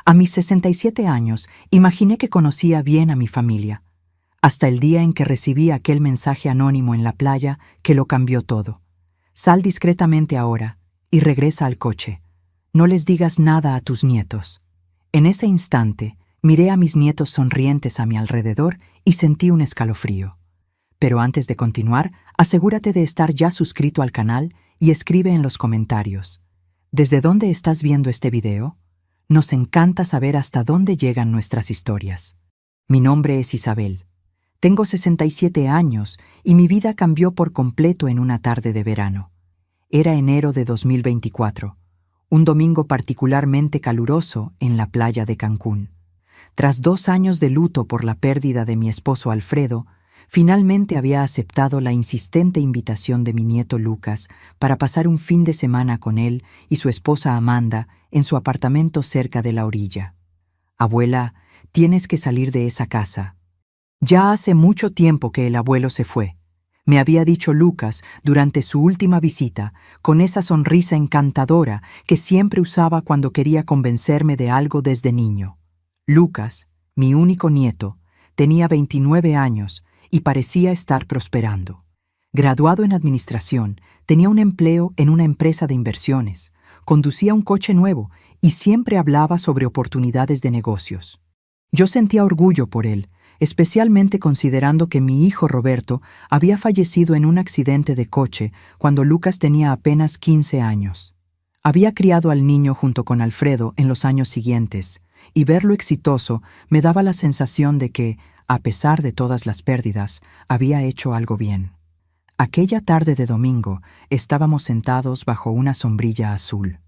A mis 67 años, imaginé que conocía bien a mi familia, hasta el día en que recibí aquel mensaje anónimo en la playa que lo cambió todo. Sal discretamente ahora y regresa al coche. No les digas nada a tus nietos. En ese instante, miré a mis nietos sonrientes a mi alrededor y sentí un escalofrío. Pero antes de continuar, asegúrate de estar ya suscrito al canal y escribe en los comentarios: ¿desde dónde estás viendo este video? Nos encanta saber hasta dónde llegan nuestras historias. Mi nombre es Isabel. Tengo 67 años y mi vida cambió por completo en una tarde de verano. Era enero de 2024, un domingo particularmente caluroso en la playa de Cancún. Tras 2 años de luto por la pérdida de mi esposo Alfredo, finalmente había aceptado la insistente invitación de mi nieto Lucas para pasar un fin de semana con él y su esposa Amanda en su apartamento cerca de la orilla. Abuela, tienes que salir de esa casa. Ya hace mucho tiempo que el abuelo se fue, me había dicho Lucas durante su última visita, con esa sonrisa encantadora que siempre usaba cuando quería convencerme de algo desde niño. Lucas, mi único nieto, tenía 29 años y parecía estar prosperando. Graduado en administración, tenía un empleo en una empresa de inversiones, conducía un coche nuevo y siempre hablaba sobre oportunidades de negocios. Yo sentía orgullo por él, especialmente considerando que mi hijo Roberto había fallecido en un accidente de coche cuando Lucas tenía apenas 15 años. Había criado al niño junto con Alfredo en los años siguientes, y verlo exitoso me daba la sensación de que, a pesar de todas las pérdidas, había hecho algo bien. Aquella tarde de domingo estábamos sentados bajo una sombrilla azul.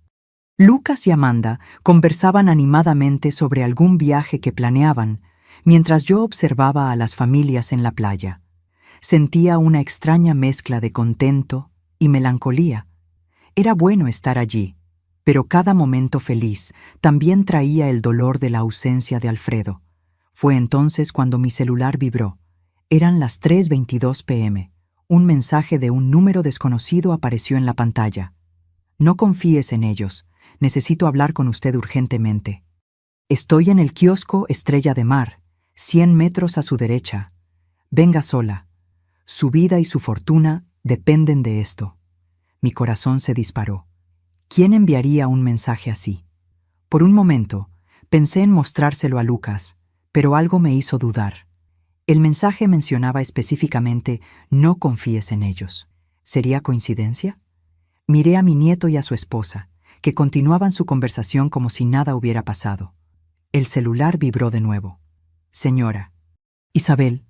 Lucas y Amanda conversaban animadamente sobre algún viaje que planeaban, mientras yo observaba a las familias en la playa. Sentía una extraña mezcla de contento y melancolía. Era bueno estar allí, pero cada momento feliz también traía el dolor de la ausencia de Alfredo. Fue entonces cuando mi celular vibró. Eran las 3:22 p.m. Un mensaje de un número desconocido apareció en la pantalla. No confíes en ellos. Necesito hablar con usted urgentemente. Estoy en el kiosco Estrella de Mar, 100 metros a su derecha. Venga sola. Su vida y su fortuna dependen de esto. Mi corazón se disparó. ¿Quién enviaría un mensaje así? Por un momento, pensé en mostrárselo a Lucas, pero algo me hizo dudar. El mensaje mencionaba específicamente: no confíes en ellos. ¿Sería coincidencia? Miré a mi nieto y a su esposa, que continuaban su conversación como si nada hubiera pasado. El celular vibró de nuevo. Señora. Isabel,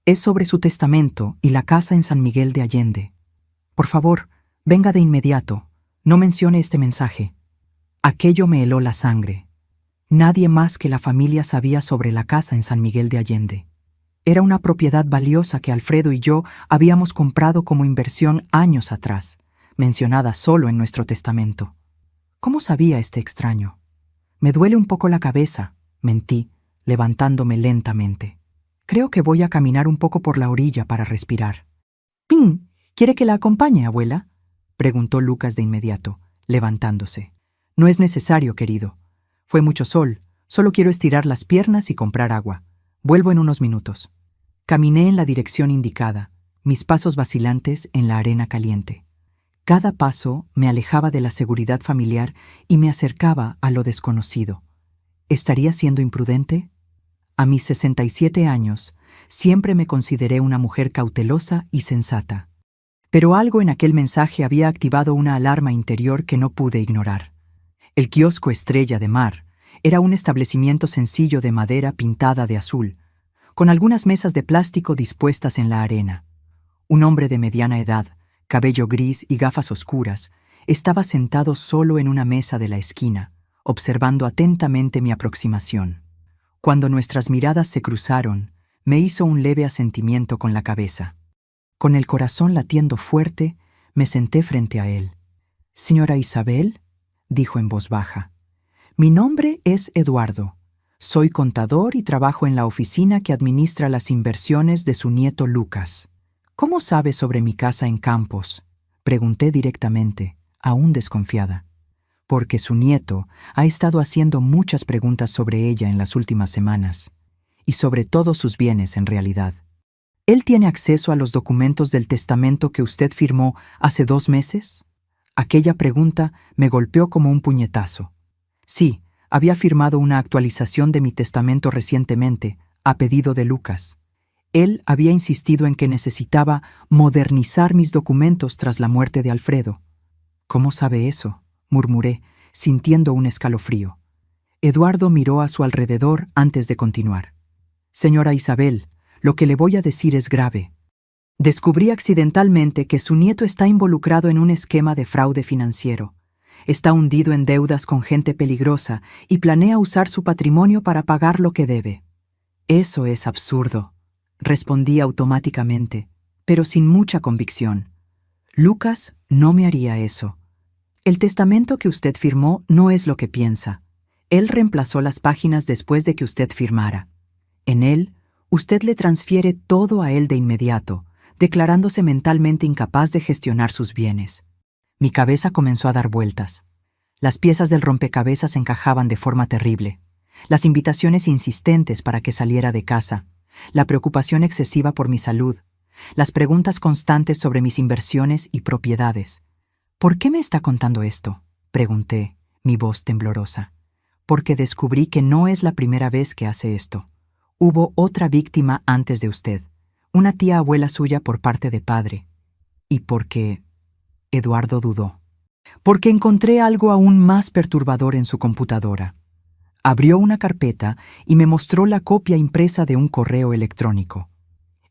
es sobre su testamento y la casa en San Miguel de Allende. Por favor, venga de inmediato. No mencione este mensaje. Aquello me heló la sangre. Nadie más que la familia sabía sobre la casa en San Miguel de Allende. Era una propiedad valiosa que Alfredo y yo habíamos comprado como inversión años atrás, mencionada solo en nuestro testamento. ¿Cómo sabía este extraño? Me duele un poco la cabeza, mentí, levantándome lentamente. Creo que voy a caminar un poco por la orilla para respirar. ¿Quiere que la acompañe, abuela?, preguntó Lucas de inmediato, levantándose. No es necesario, querido. Fue mucho sol, solo quiero estirar las piernas y comprar agua. Vuelvo en unos minutos. Caminé en la dirección indicada, mis pasos vacilantes en la arena caliente. Cada paso me alejaba de la seguridad familiar y me acercaba a lo desconocido. ¿Estaría siendo imprudente? A mis 67 años, siempre me consideré una mujer cautelosa y sensata. Pero algo en aquel mensaje había activado una alarma interior que no pude ignorar. El kiosco Estrella de Mar era un establecimiento sencillo de madera pintada de azul, con algunas mesas de plástico dispuestas en la arena. Un hombre de mediana edad, cabello gris y gafas oscuras, estaba sentado solo en una mesa de la esquina, observando atentamente mi aproximación. Cuando nuestras miradas se cruzaron, me hizo un leve asentimiento con la cabeza. Con el corazón latiendo fuerte, me senté frente a él. «Señora Isabel», dijo en voz baja, «mi nombre es Eduardo. Soy contador y trabajo en la oficina que administra las inversiones de su nieto Lucas. ¿Cómo sabe sobre mi casa en Campos?», pregunté directamente, aún desconfiada. porque su nieto ha estado haciendo muchas preguntas sobre ella en las últimas semanas, y sobre todos sus bienes en realidad. ¿Él tiene acceso a los documentos del testamento que usted firmó hace 2 meses? Aquella pregunta me golpeó como un puñetazo. Sí, había firmado una actualización de mi testamento recientemente, a pedido de Lucas. Él había insistido en que necesitaba modernizar mis documentos tras la muerte de Alfredo. ¿Cómo sabe eso?, murmuré, sintiendo un escalofrío. Eduardo miró a su alrededor antes de continuar. Señora Isabel, lo que le voy a decir es grave. Descubrí accidentalmente que su nieto está involucrado en un esquema de fraude financiero. Está hundido en deudas con gente peligrosa y planea usar su patrimonio para pagar lo que debe. Eso es absurdo, respondí automáticamente, pero sin mucha convicción. Lucas no me haría eso. El testamento que usted firmó no es lo que piensa. Él reemplazó las páginas después de que usted firmara. En él, usted le transfiere todo a él de inmediato, declarándose mentalmente incapaz de gestionar sus bienes. Mi cabeza comenzó a dar vueltas. Las piezas del rompecabezas encajaban de forma terrible. Las invitaciones insistentes para que saliera de casa, la preocupación excesiva por mi salud, las preguntas constantes sobre mis inversiones y propiedades. ¿Por qué me está contando esto?, pregunté, mi voz temblorosa. Porque descubrí que no es la primera vez que hace esto. Hubo otra víctima antes de usted, una tía abuela suya por parte de padre. ¿Y por qué? Eduardo dudó. Porque encontré algo aún más perturbador en su computadora. Abrió una carpeta y me mostró la copia impresa de un correo electrónico.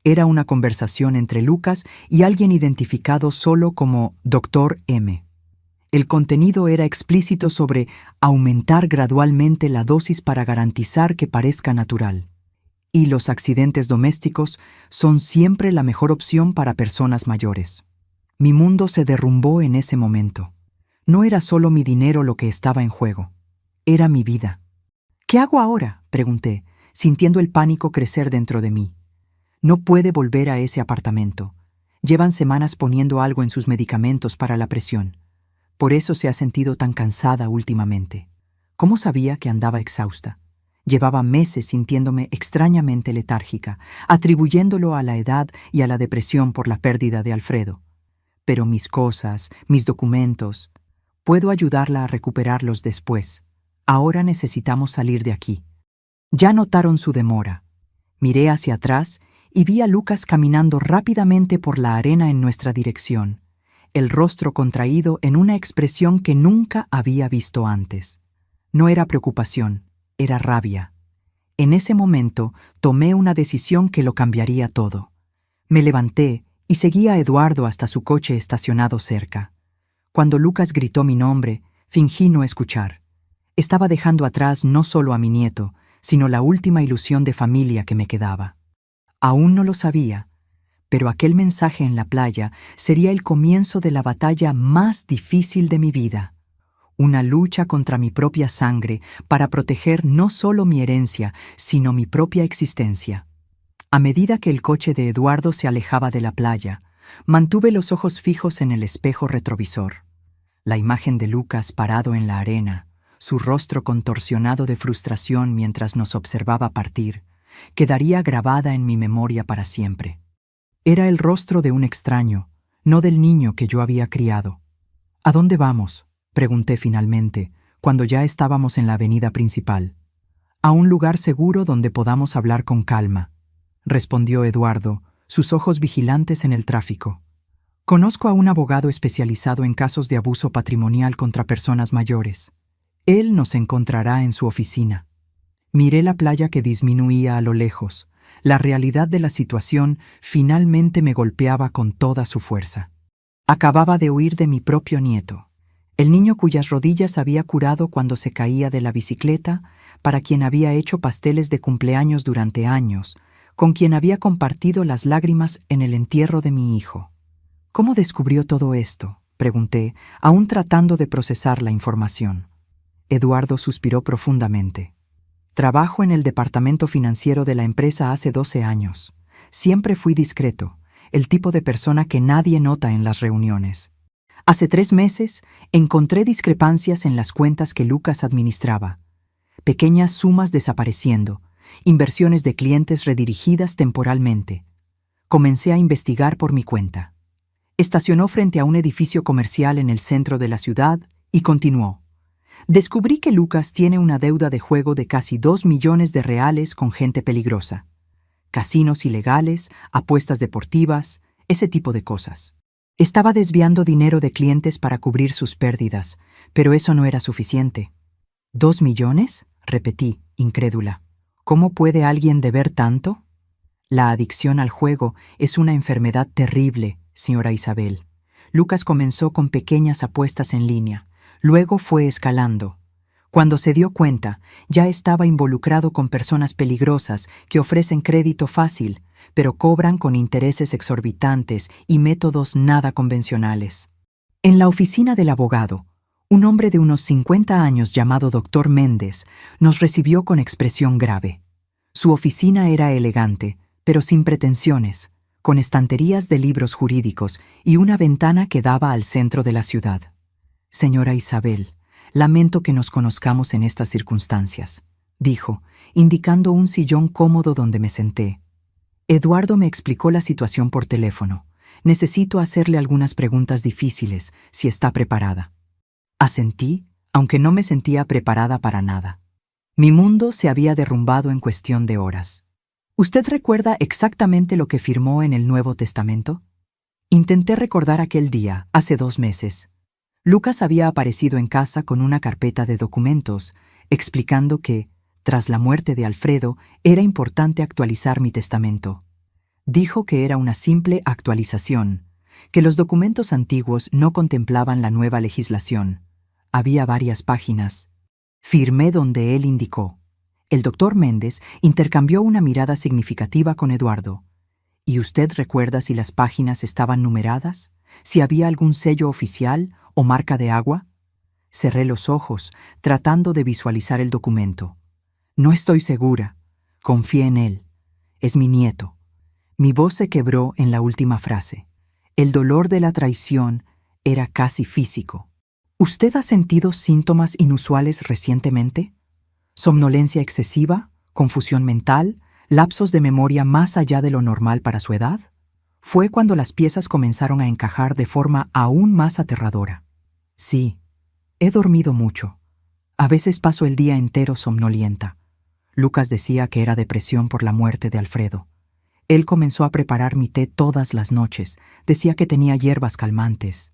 Era una conversación entre Lucas y alguien identificado solo como Dr. M. El contenido era explícito sobre aumentar gradualmente la dosis para garantizar que parezca natural. Y los accidentes domésticos son siempre la mejor opción para personas mayores. Mi mundo se derrumbó en ese momento. No era solo mi dinero lo que estaba en juego. Era mi vida. ¿Qué hago ahora?, pregunté, sintiendo el pánico crecer dentro de mí. No puede volver a ese apartamento. Llevan semanas poniendo algo en sus medicamentos para la presión. Por eso se ha sentido tan cansada últimamente. ¿Cómo sabía que andaba exhausta? Llevaba meses sintiéndome extrañamente letárgica, atribuyéndolo a la edad y a la depresión por la pérdida de Alfredo. Pero mis cosas, mis documentos, puedo ayudarla a recuperarlos después. Ahora necesitamos salir de aquí. Ya notaron su demora. Miré hacia atrás y vi a Lucas caminando rápidamente por la arena en nuestra dirección, el rostro contraído en una expresión que nunca había visto antes. No era preocupación, era rabia. En ese momento tomé una decisión que lo cambiaría todo. Me levanté y seguí a Eduardo hasta su coche estacionado cerca. Cuando Lucas gritó mi nombre, fingí no escuchar. Estaba dejando atrás no solo a mi nieto, sino la última ilusión de familia que me quedaba. Aún no lo sabía, pero aquel mensaje en la playa sería el comienzo de la batalla más difícil de mi vida. Una lucha contra mi propia sangre para proteger no solo mi herencia, sino mi propia existencia. A medida que el coche de Eduardo se alejaba de la playa, mantuve los ojos fijos en el espejo retrovisor. La imagen de Lucas parado en la arena, su rostro contorsionado de frustración mientras nos observaba partir, quedaría grabada en mi memoria para siempre. Era el rostro de un extraño, no del niño que yo había criado. ¿A dónde vamos?, pregunté finalmente, cuando ya estábamos en la avenida principal. A un lugar seguro donde podamos hablar con calma, respondió Eduardo, sus ojos vigilantes en el tráfico. Conozco a un abogado especializado en casos de abuso patrimonial contra personas mayores. Él nos encontrará en su oficina. Miré la playa que disminuía a lo lejos. La realidad de la situación finalmente me golpeaba con toda su fuerza. Acababa de huir de mi propio nieto, el niño cuyas rodillas había curado cuando se caía de la bicicleta, para quien había hecho pasteles de cumpleaños durante años, con quien había compartido las lágrimas en el entierro de mi hijo. ¿Cómo descubrió todo esto?, pregunté, aún tratando de procesar la información. Eduardo suspiró profundamente. Trabajo en el departamento financiero de la empresa hace 12 años. Siempre fui discreto, el tipo de persona que nadie nota en las reuniones. Hace 3 meses encontré discrepancias en las cuentas que Lucas administraba. Pequeñas sumas desapareciendo, inversiones de clientes redirigidas temporalmente. Comencé a investigar por mi cuenta. Estacionó frente a un edificio comercial en el centro de la ciudad y continuó. Descubrí que Lucas tiene una deuda de juego de casi 2 millones de reales con gente peligrosa. Casinos ilegales, apuestas deportivas, ese tipo de cosas. Estaba desviando dinero de clientes para cubrir sus pérdidas, pero eso no era suficiente. ¿2 millones? Repetí, incrédula. ¿Cómo puede alguien deber tanto? La adicción al juego es una enfermedad terrible, señora Isabel. Lucas comenzó con pequeñas apuestas en línea, luego fue escalando. Cuando se dio cuenta, ya estaba involucrado con personas peligrosas que ofrecen crédito fácil, pero cobran con intereses exorbitantes y métodos nada convencionales. En la oficina del abogado, un hombre de unos 50 años llamado Dr. Méndez nos recibió con expresión grave. Su oficina era elegante, pero sin pretensiones, con estanterías de libros jurídicos y una ventana que daba al centro de la ciudad. Señora Isabel, lamento que nos conozcamos en estas circunstancias, dijo, indicando un sillón cómodo donde me senté. Eduardo me explicó la situación por teléfono. Necesito hacerle algunas preguntas difíciles, si está preparada. Asentí, aunque no me sentía preparada para nada. Mi mundo se había derrumbado en cuestión de horas. ¿Usted recuerda exactamente lo que firmó en el Nuevo Testamento? Intenté recordar aquel día, hace 2 meses. Lucas había aparecido en casa con una carpeta de documentos, explicando que, tras la muerte de Alfredo, era importante actualizar mi testamento. Dijo que era una simple actualización, que los documentos antiguos no contemplaban la nueva legislación. Había varias páginas. Firmé donde él indicó. El doctor Méndez intercambió una mirada significativa con Eduardo. ¿Y usted recuerda si las páginas estaban numeradas? ¿Si había algún sello oficial o marca de agua? Cerré los ojos, tratando de visualizar el documento. No estoy segura. Confié en él. Es mi nieto. Mi voz se quebró en la última frase. El dolor de la traición era casi físico. ¿Usted ha sentido síntomas inusuales recientemente? ¿Somnolencia excesiva? ¿Confusión mental? ¿Lapsos de memoria más allá de lo normal para su edad? Fue cuando las piezas comenzaron a encajar de forma aún más aterradora. Sí, he dormido mucho. A veces paso el día entero somnolienta. Lucas decía que era depresión por la muerte de Alfredo. Él comenzó a preparar mi té todas las noches. Decía que tenía hierbas calmantes.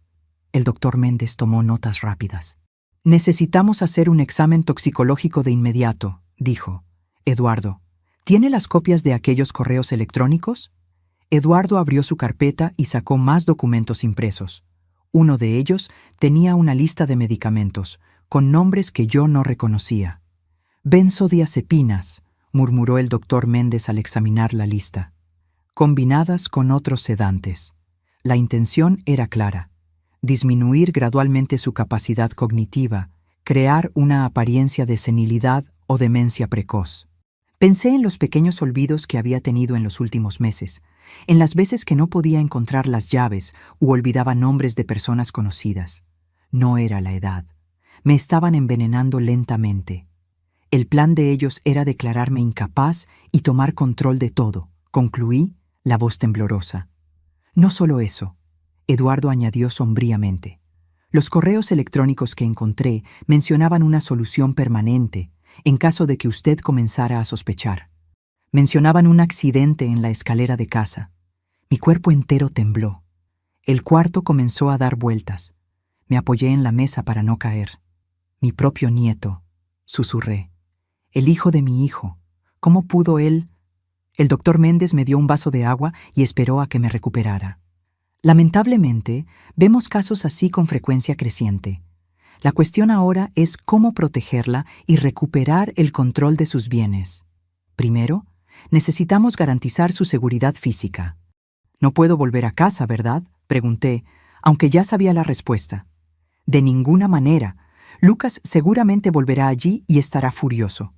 El doctor Méndez tomó notas rápidas. Necesitamos hacer un examen toxicológico de inmediato, dijo. Eduardo, ¿tiene las copias de aquellos correos electrónicos? Eduardo abrió su carpeta y sacó más documentos impresos. Uno de ellos tenía una lista de medicamentos, con nombres que yo no reconocía. Benzodiazepinas, murmuró el doctor Méndez al examinar la lista. Combinadas con otros sedantes. La intención era clara. Disminuir gradualmente su capacidad cognitiva, crear una apariencia de senilidad o demencia precoz. Pensé en los pequeños olvidos que había tenido en los últimos meses, en las veces que no podía encontrar las llaves u olvidaba nombres de personas conocidas. No era la edad. Me estaban envenenando lentamente. El plan de ellos era declararme incapaz y tomar control de todo, concluí, la voz temblorosa. No solo eso, Eduardo añadió sombríamente. Los correos electrónicos que encontré mencionaban una solución permanente en caso de que usted comenzara a sospechar. Mencionaban un accidente en la escalera de casa. Mi cuerpo entero tembló. El cuarto comenzó a dar vueltas. Me apoyé en la mesa para no caer. Mi propio nieto, susurré. El hijo de mi hijo. ¿Cómo pudo él? El doctor Méndez me dio un vaso de agua y esperó a que me recuperara. Lamentablemente, vemos casos así con frecuencia creciente. La cuestión ahora es cómo protegerla y recuperar el control de sus bienes. Primero, necesitamos garantizar su seguridad física. No puedo volver a casa, ¿verdad?, pregunté, aunque ya sabía la respuesta. De ninguna manera. Lucas seguramente volverá allí y estará furioso.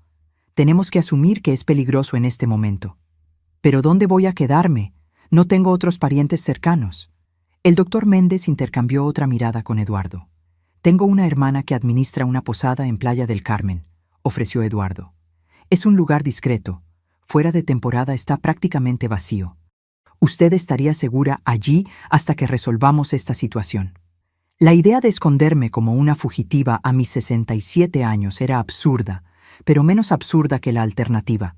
Tenemos que asumir que es peligroso en este momento. ¿Pero dónde voy a quedarme? No tengo otros parientes cercanos. El doctor Méndez intercambió otra mirada con Eduardo. Tengo una hermana que administra una posada en Playa del Carmen, ofreció Eduardo. Es un lugar discreto. Fuera de temporada está prácticamente vacío. Usted estaría segura allí hasta que resolvamos esta situación. La idea de esconderme como una fugitiva a mis 67 años era absurda, pero menos absurda que la alternativa.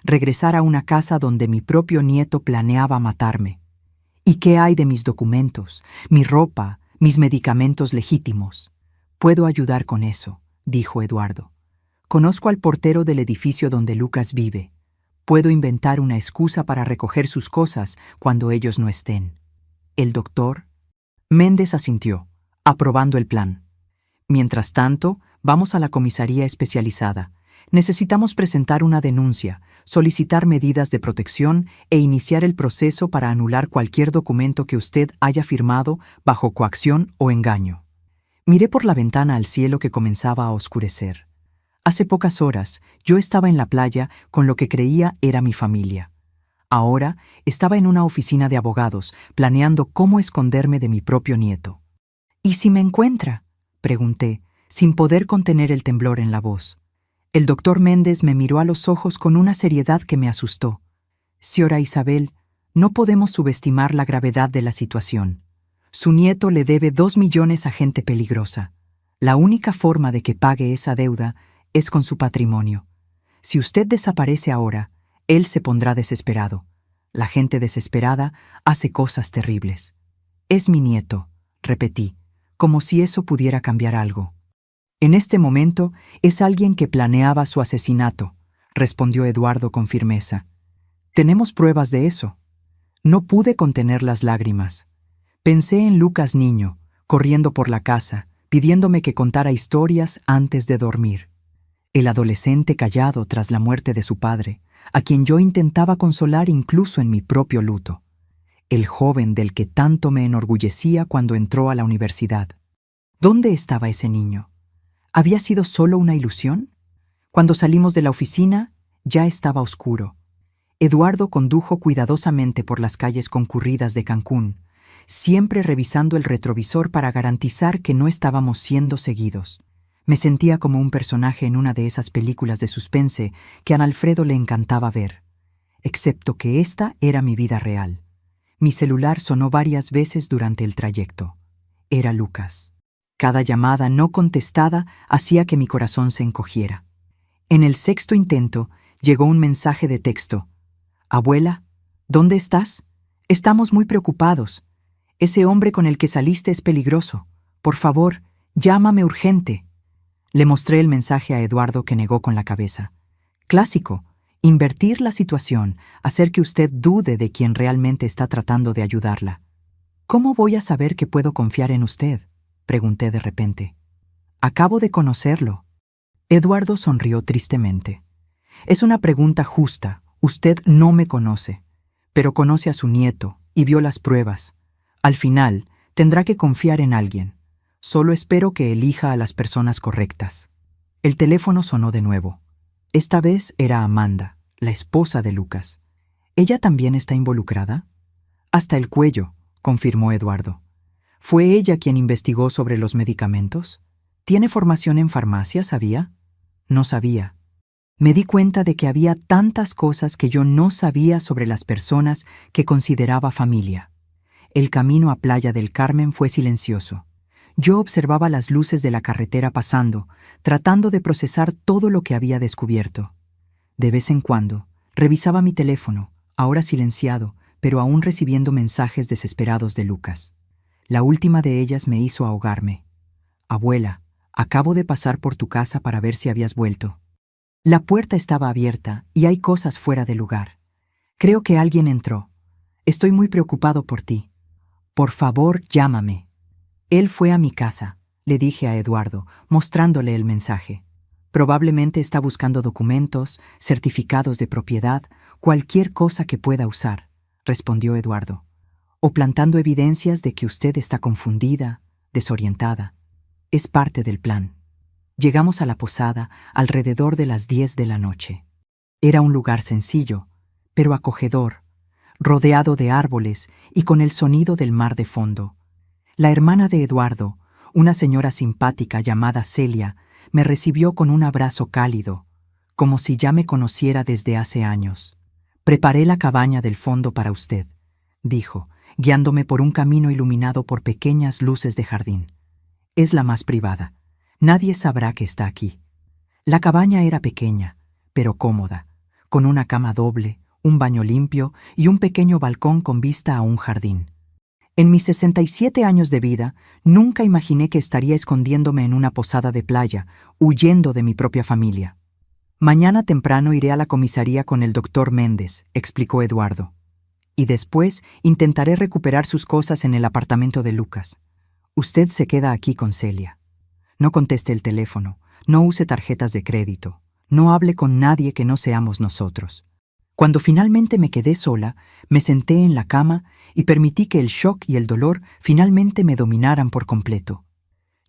Regresar a una casa donde mi propio nieto planeaba matarme. ¿Y qué hay de mis documentos, mi ropa, mis medicamentos legítimos? Puedo ayudar con eso, dijo Eduardo. Conozco al portero del edificio donde Lucas vive. Puedo inventar una excusa para recoger sus cosas cuando ellos no estén. ¿El doctor? Méndez asintió, aprobando el plan. Mientras tanto, vamos a la comisaría especializada. Necesitamos presentar una denuncia, solicitar medidas de protección e iniciar el proceso para anular cualquier documento que usted haya firmado bajo coacción o engaño. Miré por la ventana al cielo que comenzaba a oscurecer. Hace pocas horas yo estaba en la playa con lo que creía era mi familia. Ahora estaba en una oficina de abogados planeando cómo esconderme de mi propio nieto. ¿Y si me encuentra?, pregunté, sin poder contener el temblor en la voz. El doctor Méndez me miró a los ojos con una seriedad que me asustó. Señora Isabel, no podemos subestimar la gravedad de la situación. Su nieto le debe 2 millones a gente peligrosa. La única forma de que pague esa deuda es con su patrimonio. Si usted desaparece ahora, él se pondrá desesperado. La gente desesperada hace cosas terribles. Es mi nieto, repetí, como si eso pudiera cambiar algo. En este momento es alguien que planeaba su asesinato, respondió Eduardo con firmeza. Tenemos pruebas de eso. No pude contener las lágrimas. Pensé en Lucas niño, corriendo por la casa, pidiéndome que contara historias antes de dormir. El adolescente callado tras la muerte de su padre, a quien yo intentaba consolar incluso en mi propio luto. El joven del que tanto me enorgullecía cuando entró a la universidad. ¿Dónde estaba ese niño? ¿Había sido solo una ilusión? Cuando salimos de la oficina, ya estaba oscuro. Eduardo condujo cuidadosamente por las calles concurridas de Cancún, siempre revisando el retrovisor para garantizar que no estábamos siendo seguidos. Me sentía como un personaje en una de esas películas de suspense que a Alfredo le encantaba ver. Excepto que esta era mi vida real. Mi celular sonó varias veces durante el trayecto. Era Lucas. Cada llamada no contestada hacía que mi corazón se encogiera. En el 6º intento llegó un mensaje de texto. «Abuela, ¿dónde estás? Estamos muy preocupados. Ese hombre con el que saliste es peligroso. Por favor, llámame urgente». Le mostré el mensaje a Eduardo, que negó con la cabeza. Clásico, invertir la situación, hacer que usted dude de quien realmente está tratando de ayudarla. ¿Cómo voy a saber que puedo confiar en usted?, pregunté de repente. Acabo de conocerlo. Eduardo sonrió tristemente. Es una pregunta justa. Usted no me conoce, pero conoce a su nieto y vio las pruebas. Al final, tendrá que confiar en alguien. Solo espero que elija a las personas correctas. El teléfono sonó de nuevo. Esta vez era Amanda, la esposa de Lucas. ¿Ella también está involucrada? Hasta el cuello, confirmó Eduardo. ¿Fue ella quien investigó sobre los medicamentos? ¿Tiene formación en farmacia, sabía? No sabía. Me di cuenta de que había tantas cosas que yo no sabía sobre las personas que consideraba familia. El camino a Playa del Carmen fue silencioso. Yo observaba las luces de la carretera pasando, tratando de procesar todo lo que había descubierto. De vez en cuando, revisaba mi teléfono, ahora silenciado, pero aún recibiendo mensajes desesperados de Lucas. La última de ellas me hizo ahogarme. «Abuela, acabo de pasar por tu casa para ver si habías vuelto. La puerta estaba abierta y hay cosas fuera de lugar. Creo que alguien entró. Estoy muy preocupado por ti. Por favor, llámame». Él fue a mi casa, le dije a Eduardo, mostrándole el mensaje. Probablemente está buscando documentos, certificados de propiedad, cualquier cosa que pueda usar, respondió Eduardo. O plantando evidencias de que usted está confundida, desorientada. Es parte del plan. Llegamos a la posada alrededor de las 10 de la noche. Era un lugar sencillo, pero acogedor. rodeado de árboles y con el sonido del mar de fondo. La hermana de Eduardo, una señora simpática llamada Celia, me recibió con un abrazo cálido, como si ya me conociera desde hace años. «Preparé la cabaña del fondo para usted», dijo, guiándome por un camino iluminado por pequeñas luces de jardín. «Es la más privada. Nadie sabrá que está aquí». La cabaña era pequeña, pero cómoda, con una cama doble, un baño limpio y un pequeño balcón con vista a un jardín. En mis 67 años de vida, nunca imaginé que estaría escondiéndome en una posada de playa, huyendo de mi propia familia. «Mañana temprano iré a la comisaría con el doctor Méndez», explicó Eduardo. «Y después intentaré recuperar sus cosas en el apartamento de Lucas. Usted se queda aquí con Celia. No conteste el teléfono, no use tarjetas de crédito, no hable con nadie que no seamos nosotros». Cuando finalmente me quedé sola, me senté en la cama y permití que el shock y el dolor finalmente me dominaran por completo.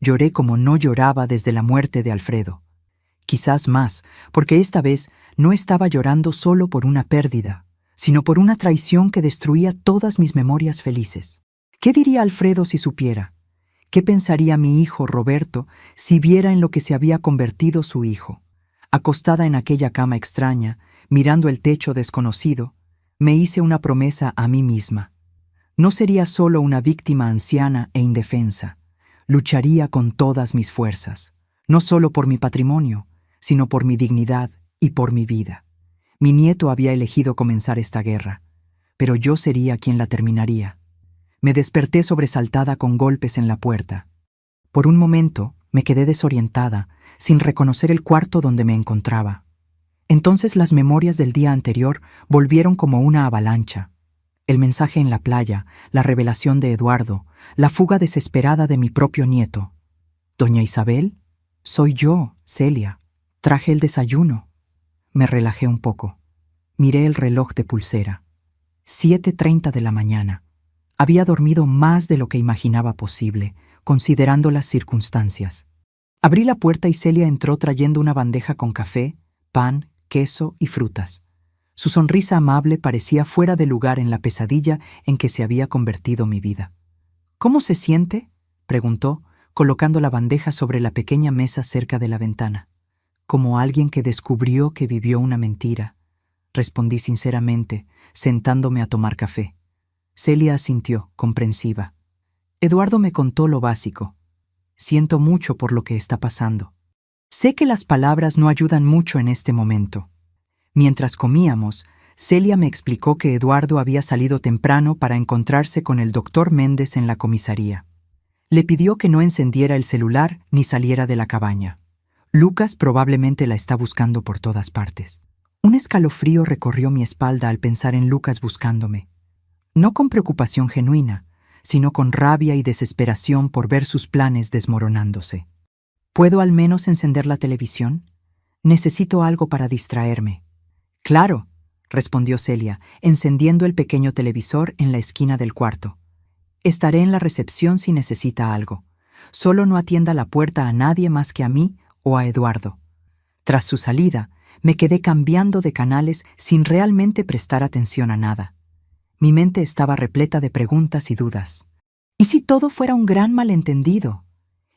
Lloré como no lloraba desde la muerte de Alfredo. Quizás más, porque esta vez no estaba llorando solo por una pérdida, sino por una traición que destruía todas mis memorias felices. ¿Qué diría Alfredo si supiera? ¿Qué pensaría mi hijo Roberto si viera en lo que se había convertido su hijo? Acostada en aquella cama extraña, mirando el techo desconocido, me hice una promesa a mí misma. No sería solo una víctima anciana e indefensa. Lucharía con todas mis fuerzas, no solo por mi patrimonio, sino por mi dignidad y por mi vida. Mi nieto había elegido comenzar esta guerra, pero yo sería quien la terminaría. Me desperté sobresaltada con golpes en la puerta. Por un momento me quedé desorientada, sin reconocer el cuarto donde me encontraba. Entonces las memorias del día anterior volvieron como una avalancha. El mensaje en la playa, la revelación de Eduardo, la fuga desesperada de mi propio nieto. «¿Doña Isabel? Soy yo, Celia. Traje el desayuno». Me relajé un poco. Miré el reloj de pulsera. 7:30 de la mañana. Había dormido más de lo que imaginaba posible, considerando las circunstancias. Abrí la puerta y Celia entró trayendo una bandeja con café, pan, queso y frutas. Su sonrisa amable parecía fuera de lugar en la pesadilla en que se había convertido mi vida. «¿Cómo se siente?», preguntó, colocando la bandeja sobre la pequeña mesa cerca de la ventana. «Como alguien que descubrió que vivió una mentira», respondí sinceramente, sentándome a tomar café. Celia asintió, comprensiva. Eduardo me contó lo básico. «Siento mucho por lo que está pasando. Sé que las palabras no ayudan mucho en este momento». Mientras comíamos, Celia me explicó que Eduardo había salido temprano para encontrarse con el doctor Méndez en la comisaría. Le pidió que no encendiera el celular ni saliera de la cabaña. Lucas probablemente la está buscando por todas partes. Un escalofrío recorrió mi espalda al pensar en Lucas buscándome. No con preocupación genuina, sino con rabia y desesperación por ver sus planes desmoronándose. ¿Puedo al menos encender la televisión? Necesito algo para distraerme. «Claro», respondió Celia, encendiendo el pequeño televisor en la esquina del cuarto. «Estaré en la recepción si necesita algo. Solo no atienda la puerta a nadie más que a mí o a Eduardo». Tras su salida, me quedé cambiando de canales sin realmente prestar atención a nada. Mi mente estaba repleta de preguntas y dudas. ¿Y si todo fuera un gran malentendido?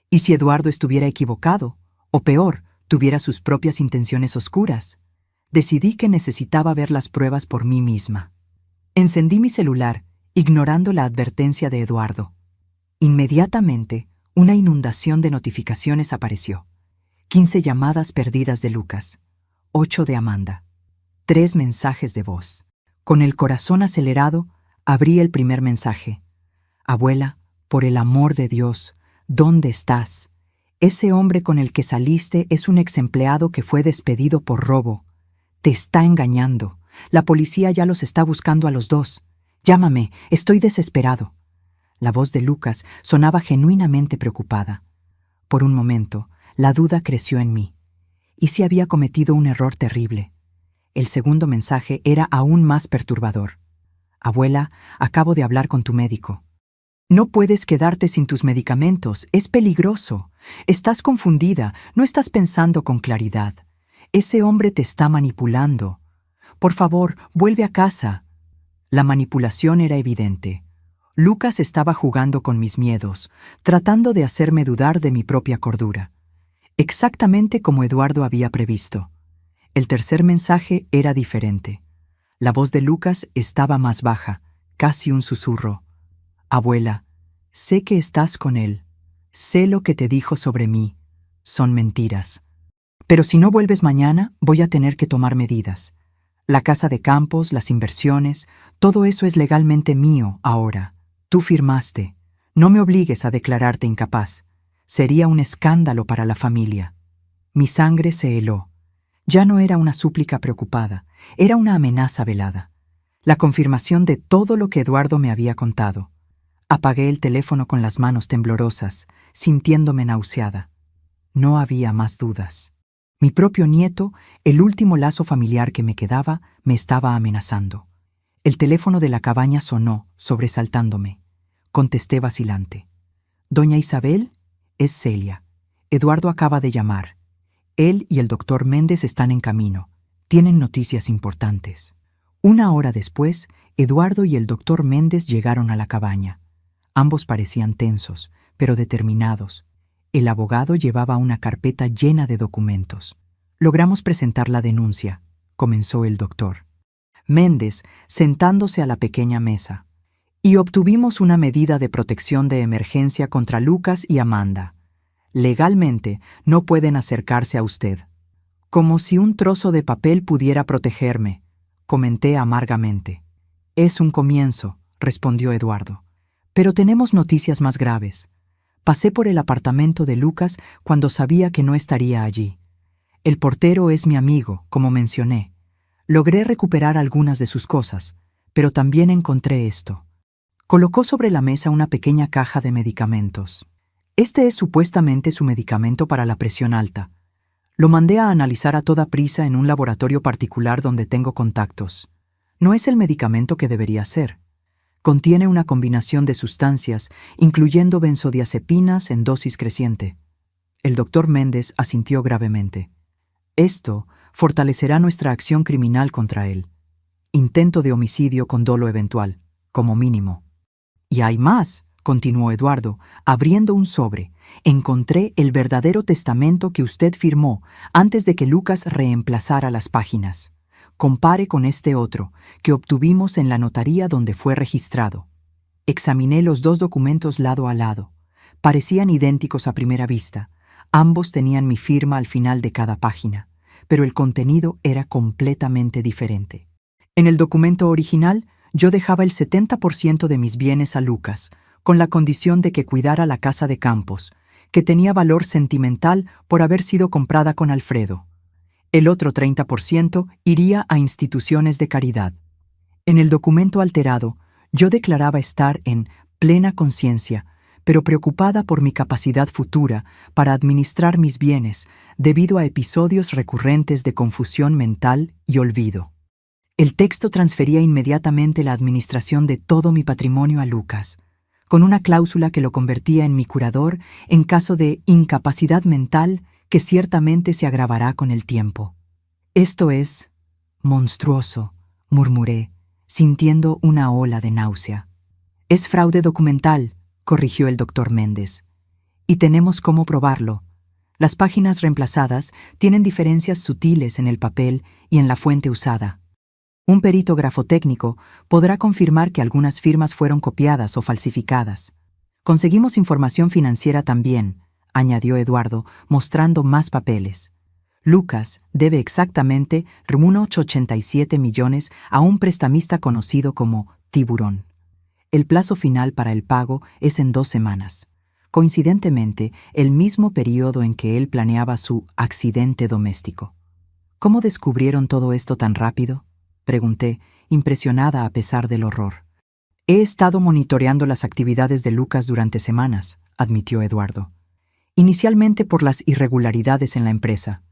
¿Y si Eduardo estuviera equivocado? O peor, tuviera sus propias intenciones oscuras. Decidí que necesitaba ver las pruebas por mí misma. Encendí mi celular, ignorando la advertencia de Eduardo. Inmediatamente, una inundación de notificaciones apareció. 15 llamadas perdidas de Lucas, 8 de Amanda, 3 mensajes de voz. Con el corazón acelerado, abrí el primer mensaje. «Abuela, por el amor de Dios, ¿dónde estás? Ese hombre con el que saliste es un exempleado que fue despedido por robo. Te está engañando. La policía ya los está buscando a los dos. Llámame, estoy desesperado». La voz de Lucas sonaba genuinamente preocupada. Por un momento, la duda creció en mí. ¿Y si había cometido un error terrible? El segundo mensaje era aún más perturbador. «Abuela, acabo de hablar con tu médico. No puedes quedarte sin tus medicamentos, es peligroso. Estás confundida, no estás pensando con claridad. Ese hombre te está manipulando. Por favor, vuelve a casa». La manipulación era evidente. Lucas estaba jugando con mis miedos, tratando de hacerme dudar de mi propia cordura. Exactamente como Eduardo había previsto. El tercer mensaje era diferente. La voz de Lucas estaba más baja, casi un susurro. Abuela, sé que estás con él. Sé lo que te dijo sobre mí. Son mentiras. Pero si no vuelves mañana, voy a tener que tomar medidas. La casa de campos, las inversiones, todo eso es legalmente mío ahora. Tú firmaste. No me obligues a declararte incapaz. Sería un escándalo para la familia. Mi sangre se heló. Ya no era una súplica preocupada, era una amenaza velada. La confirmación de todo lo que Eduardo me había contado. Apagué el teléfono con las manos temblorosas, sintiéndome nauseada. No había más dudas. Mi propio nieto, el último lazo familiar que me quedaba, me estaba amenazando. El teléfono de la cabaña sonó, sobresaltándome. Contesté vacilante. «Doña Isabel, es Celia. Eduardo acaba de llamar. Él y el doctor Méndez están en camino. Tienen noticias importantes». Una hora después, Eduardo y el doctor Méndez llegaron a la cabaña. Ambos parecían tensos, pero determinados. El abogado llevaba una carpeta llena de documentos. «Logramos presentar la denuncia», comenzó el doctor Méndez, sentándose a la pequeña mesa. «Y obtuvimos una medida de protección de emergencia contra Lucas y Amanda. Legalmente no pueden acercarse a usted». «Como si un trozo de papel pudiera protegerme», comenté amargamente. «Es un comienzo», respondió Eduardo. «Pero tenemos noticias más graves. Pasé por el apartamento de Lucas cuando sabía que no estaría allí. El portero es mi amigo, como mencioné. Logré recuperar algunas de sus cosas, pero también encontré esto». Colocó sobre la mesa una pequeña caja de medicamentos. «Este es supuestamente su medicamento para la presión alta. Lo mandé a analizar a toda prisa en un laboratorio particular donde tengo contactos. No es el medicamento que debería ser. Contiene una combinación de sustancias, incluyendo benzodiazepinas en dosis creciente». El doctor Méndez asintió gravemente. «Esto fortalecerá nuestra acción criminal contra él. Intento de homicidio con dolo eventual, como mínimo». «Y hay más», continuó Eduardo, abriendo un sobre. «Encontré el verdadero testamento que usted firmó antes de que Lucas reemplazara las páginas. Compare con este otro, que obtuvimos en la notaría donde fue registrado». Examiné los dos documentos lado a lado. Parecían idénticos a primera vista. Ambos tenían mi firma al final de cada página, pero el contenido era completamente diferente. En el documento original, yo dejaba el 70% de mis bienes a Lucas, con la condición de que cuidara la casa de campos, que tenía valor sentimental por haber sido comprada con Alfredo. El otro 30% iría a instituciones de caridad. En el documento alterado, yo declaraba estar en plena conciencia, pero preocupada por mi capacidad futura para administrar mis bienes debido a episodios recurrentes de confusión mental y olvido. El texto transfería inmediatamente la administración de todo mi patrimonio a Lucas, con una cláusula que lo convertía en mi curador en caso de incapacidad mental que ciertamente se agravará con el tiempo. «Esto es monstruoso», murmuré, sintiendo una ola de náusea. «Es fraude documental», corrigió el doctor Méndez. «Y tenemos cómo probarlo. Las páginas reemplazadas tienen diferencias sutiles en el papel y en la fuente usada. Un perito grafotécnico podrá confirmar que algunas firmas fueron copiadas o falsificadas. Conseguimos información financiera también», añadió Eduardo, mostrando más papeles. «Lucas debe exactamente 1,87 millones a un prestamista conocido como Tiburón. El plazo final para el pago es en 2 semanas. Coincidentemente, el mismo periodo en que él planeaba su accidente doméstico». «¿Cómo descubrieron todo esto tan rápido?», pregunté, impresionada a pesar del horror. «He estado monitoreando las actividades de Lucas durante semanas», admitió Eduardo. «Inicialmente por las irregularidades en la empresa.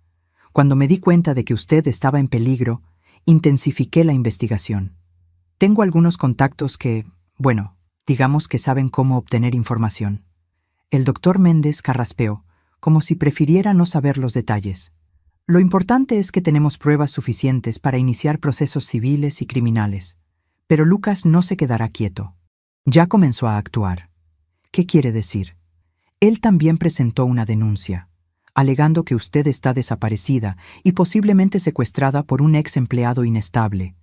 Cuando me di cuenta de que usted estaba en peligro, intensifiqué la investigación. Tengo algunos contactos que, digamos que saben cómo obtener información». El doctor Méndez carraspeó, como si prefiriera no saber los detalles. «Lo importante es que tenemos pruebas suficientes para iniciar procesos civiles y criminales. Pero Lucas no se quedará quieto. Ya comenzó a actuar. ¿Qué quiere decir? Él también presentó una denuncia, alegando que usted está desaparecida y posiblemente secuestrada por un ex empleado inestable.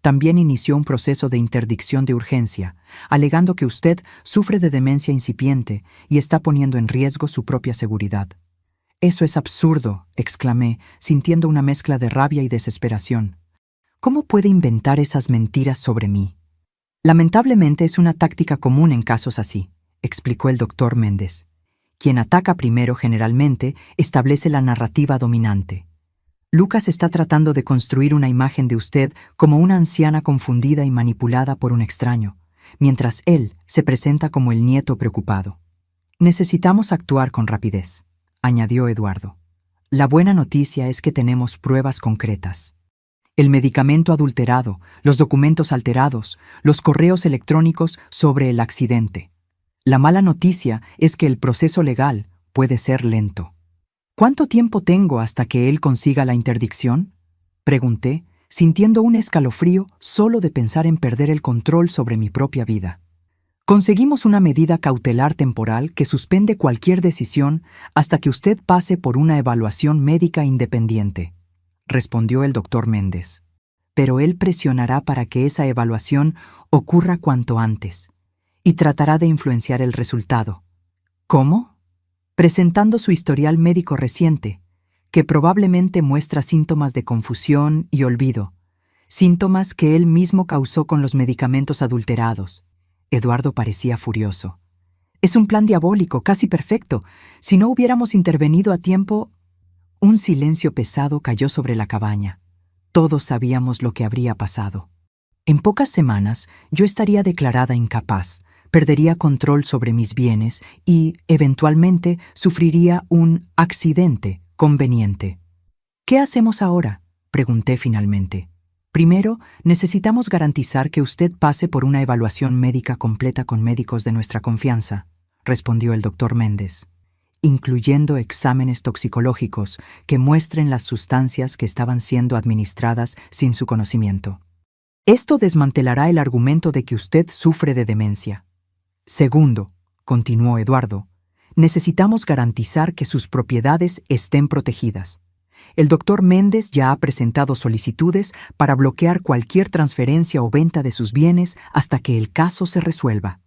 También inició un proceso de interdicción de urgencia, alegando que usted sufre de demencia incipiente y está poniendo en riesgo su propia seguridad. «Eso es absurdo», exclamé, sintiendo una mezcla de rabia y desesperación. «¿Cómo puede inventar esas mentiras sobre mí?» «Lamentablemente es una táctica común en casos así», explicó el doctor Méndez. «Quien ataca primero generalmente establece la narrativa dominante. Lucas está tratando de construir una imagen de usted como una anciana confundida y manipulada por un extraño, mientras él se presenta como el nieto preocupado. Necesitamos actuar con rapidez», añadió Eduardo. «La buena noticia es que tenemos pruebas concretas. El medicamento adulterado, los documentos alterados, los correos electrónicos sobre el accidente. La mala noticia es que el proceso legal puede ser lento». «¿Cuánto tiempo tengo hasta que él consiga la interdicción?», pregunté, sintiendo un escalofrío solo de pensar en perder el control sobre mi propia vida. «Conseguimos una medida cautelar temporal que suspende cualquier decisión hasta que usted pase por una evaluación médica independiente», respondió el doctor Méndez. «Pero él presionará para que esa evaluación ocurra cuanto antes y tratará de influenciar el resultado». «¿Cómo?», presentando su historial médico reciente, que probablemente muestra síntomas de confusión y olvido, síntomas que él mismo causó con los medicamentos adulterados. Eduardo parecía furioso. «Es un plan diabólico, casi perfecto. Si no hubiéramos intervenido a tiempo...» Un silencio pesado cayó sobre la cabaña. Todos sabíamos lo que habría pasado. En pocas semanas yo estaría declarada incapaz, perdería control sobre mis bienes y, eventualmente, sufriría un accidente conveniente. «¿Qué hacemos ahora?», pregunté finalmente. «Primero, necesitamos garantizar que usted pase por una evaluación médica completa con médicos de nuestra confianza», respondió el doctor Méndez, «incluyendo exámenes toxicológicos que muestren las sustancias que estaban siendo administradas sin su conocimiento. Esto desmantelará el argumento de que usted sufre de demencia. Segundo», continuó Eduardo, «necesitamos garantizar que sus propiedades estén protegidas. El doctor Méndez ya ha presentado solicitudes para bloquear cualquier transferencia o venta de sus bienes hasta que el caso se resuelva.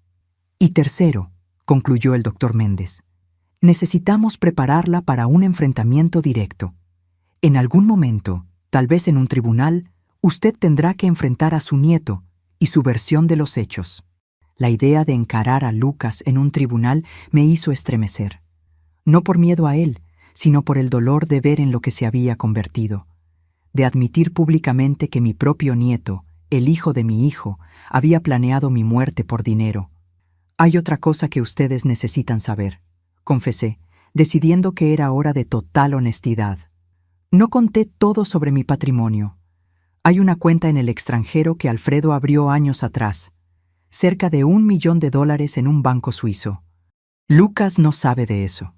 Y tercero», concluyó el doctor Méndez, «necesitamos prepararla para un enfrentamiento directo. En algún momento, tal vez en un tribunal, usted tendrá que enfrentar a su nieto y su versión de los hechos». La idea de encarar a Lucas en un tribunal me hizo estremecer. No por miedo a él, sino por el dolor de ver en lo que se había convertido, de admitir públicamente que mi propio nieto, el hijo de mi hijo, había planeado mi muerte por dinero. «Hay otra cosa que ustedes necesitan saber», confesé, decidiendo que era hora de total honestidad. «No conté todo sobre mi patrimonio. Hay una cuenta en el extranjero que Alfredo abrió años atrás, cerca de $1 millón en un banco suizo. Lucas no sabe de eso».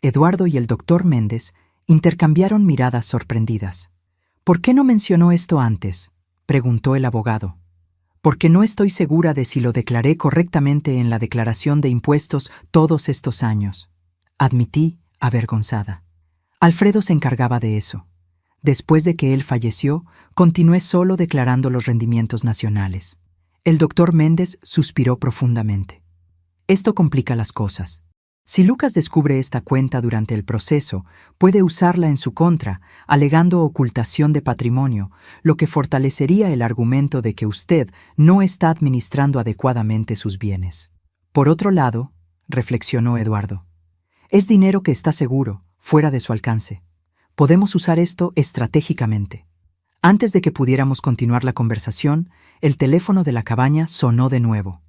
Eduardo y el doctor Méndez intercambiaron miradas sorprendidas. «¿Por qué no mencionó esto antes?», preguntó el abogado. «Porque no estoy segura de si lo declaré correctamente en la declaración de impuestos todos estos años», admití, avergonzada. «Alfredo se encargaba de eso. Después de que él falleció, continué solo declarando los rendimientos nacionales». El doctor Méndez suspiró profundamente. «Esto complica las cosas. Si Lucas descubre esta cuenta durante el proceso, puede usarla en su contra, alegando ocultación de patrimonio, lo que fortalecería el argumento de que usted no está administrando adecuadamente sus bienes. Por otro lado», reflexionó Eduardo, «es dinero que está seguro, fuera de su alcance. Podemos usar esto estratégicamente». Antes de que pudiéramos continuar la conversación, el teléfono de la cabaña sonó de nuevo.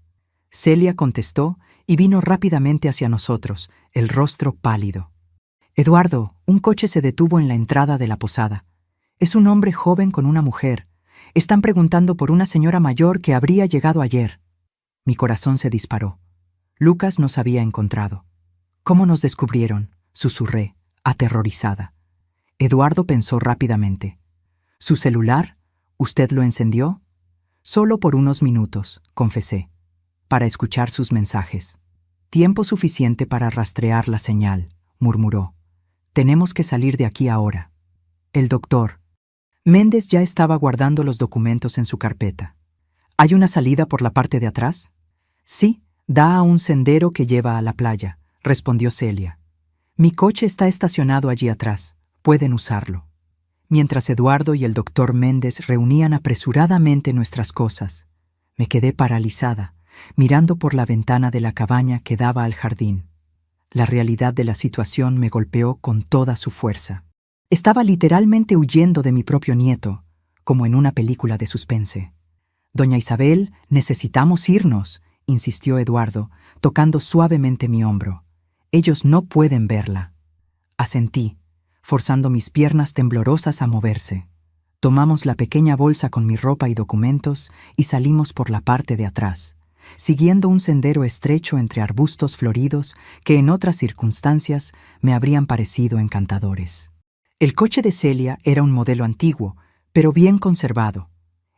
Celia contestó y vino rápidamente hacia nosotros, el rostro pálido. «Eduardo, un coche se detuvo en la entrada de la posada. Es un hombre joven con una mujer. Están preguntando por una señora mayor que habría llegado ayer». Mi corazón se disparó. Lucas nos había encontrado. «¿Cómo nos descubrieron?», susurré, aterrorizada. Eduardo pensó rápidamente. «¿Su celular? ¿Usted lo encendió?». Solo por unos minutos, confesé, para escuchar sus mensajes. Tiempo suficiente para rastrear la señal, murmuró. Tenemos que salir de aquí ahora. El doctor Méndez ya estaba guardando los documentos en su carpeta. ¿Hay una salida por la parte de atrás? Sí, da a un sendero que lleva a la playa, respondió Celia. Mi coche está estacionado allí atrás. Pueden usarlo. Mientras Eduardo y el doctor Méndez reunían apresuradamente nuestras cosas, me quedé paralizada, mirando por la ventana de la cabaña que daba al jardín. La realidad de la situación me golpeó con toda su fuerza. Estaba literalmente huyendo de mi propio nieto, como en una película de suspense. Doña Isabel, necesitamos irnos, insistió Eduardo, tocando suavemente mi hombro. Ellos no pueden verla. Asentí, forzando mis piernas temblorosas a moverse. Tomamos la pequeña bolsa con mi ropa y documentos y salimos por la parte de atrás, siguiendo un sendero estrecho entre arbustos floridos que en otras circunstancias me habrían parecido encantadores. El coche de Celia era un modelo antiguo, pero bien conservado.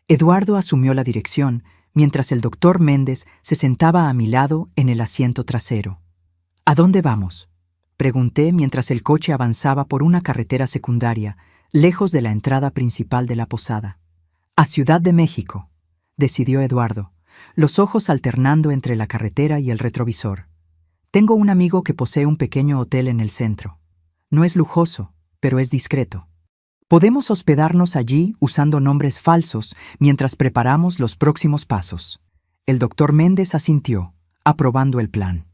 Eduardo asumió la dirección, mientras el doctor Méndez se sentaba a mi lado en el asiento trasero. ¿A dónde vamos?, pregunté mientras el coche avanzaba por una carretera secundaria, lejos de la entrada principal de la posada. A Ciudad de México, decidió Eduardo, los ojos alternando entre la carretera y el retrovisor. Tengo un amigo que posee un pequeño hotel en el centro. No es lujoso, pero es discreto. Podemos hospedarnos allí usando nombres falsos mientras preparamos los próximos pasos. El doctor Méndez asintió, aprobando el plan.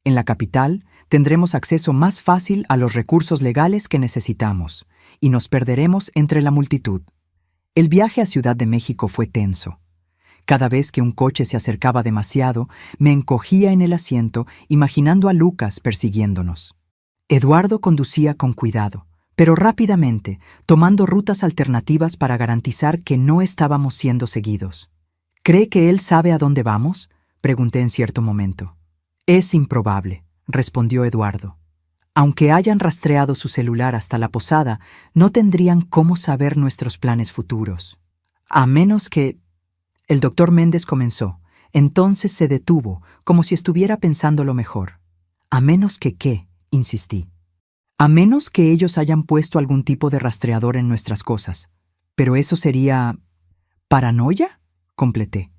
En la capital tendremos acceso más fácil a los recursos legales que necesitamos y nos perderemos entre la multitud. El viaje a Ciudad de México fue tenso. Cada vez que un coche se acercaba demasiado, me encogía en el asiento imaginando a Lucas persiguiéndonos. Eduardo conducía con cuidado, pero rápidamente, tomando rutas alternativas para garantizar que no estábamos siendo seguidos. ¿Cree que él sabe a dónde vamos?, pregunté en cierto momento. Es improbable, respondió Eduardo. Aunque hayan rastreado su celular hasta la posada, no tendrían cómo saber nuestros planes futuros. A menos que... El doctor Méndez comenzó. Entonces se detuvo, como si estuviera pensándolo mejor. ¿A menos que qué?, insistí. A menos que ellos hayan puesto algún tipo de rastreador en nuestras cosas. Pero eso sería... ¿paranoia?, completé.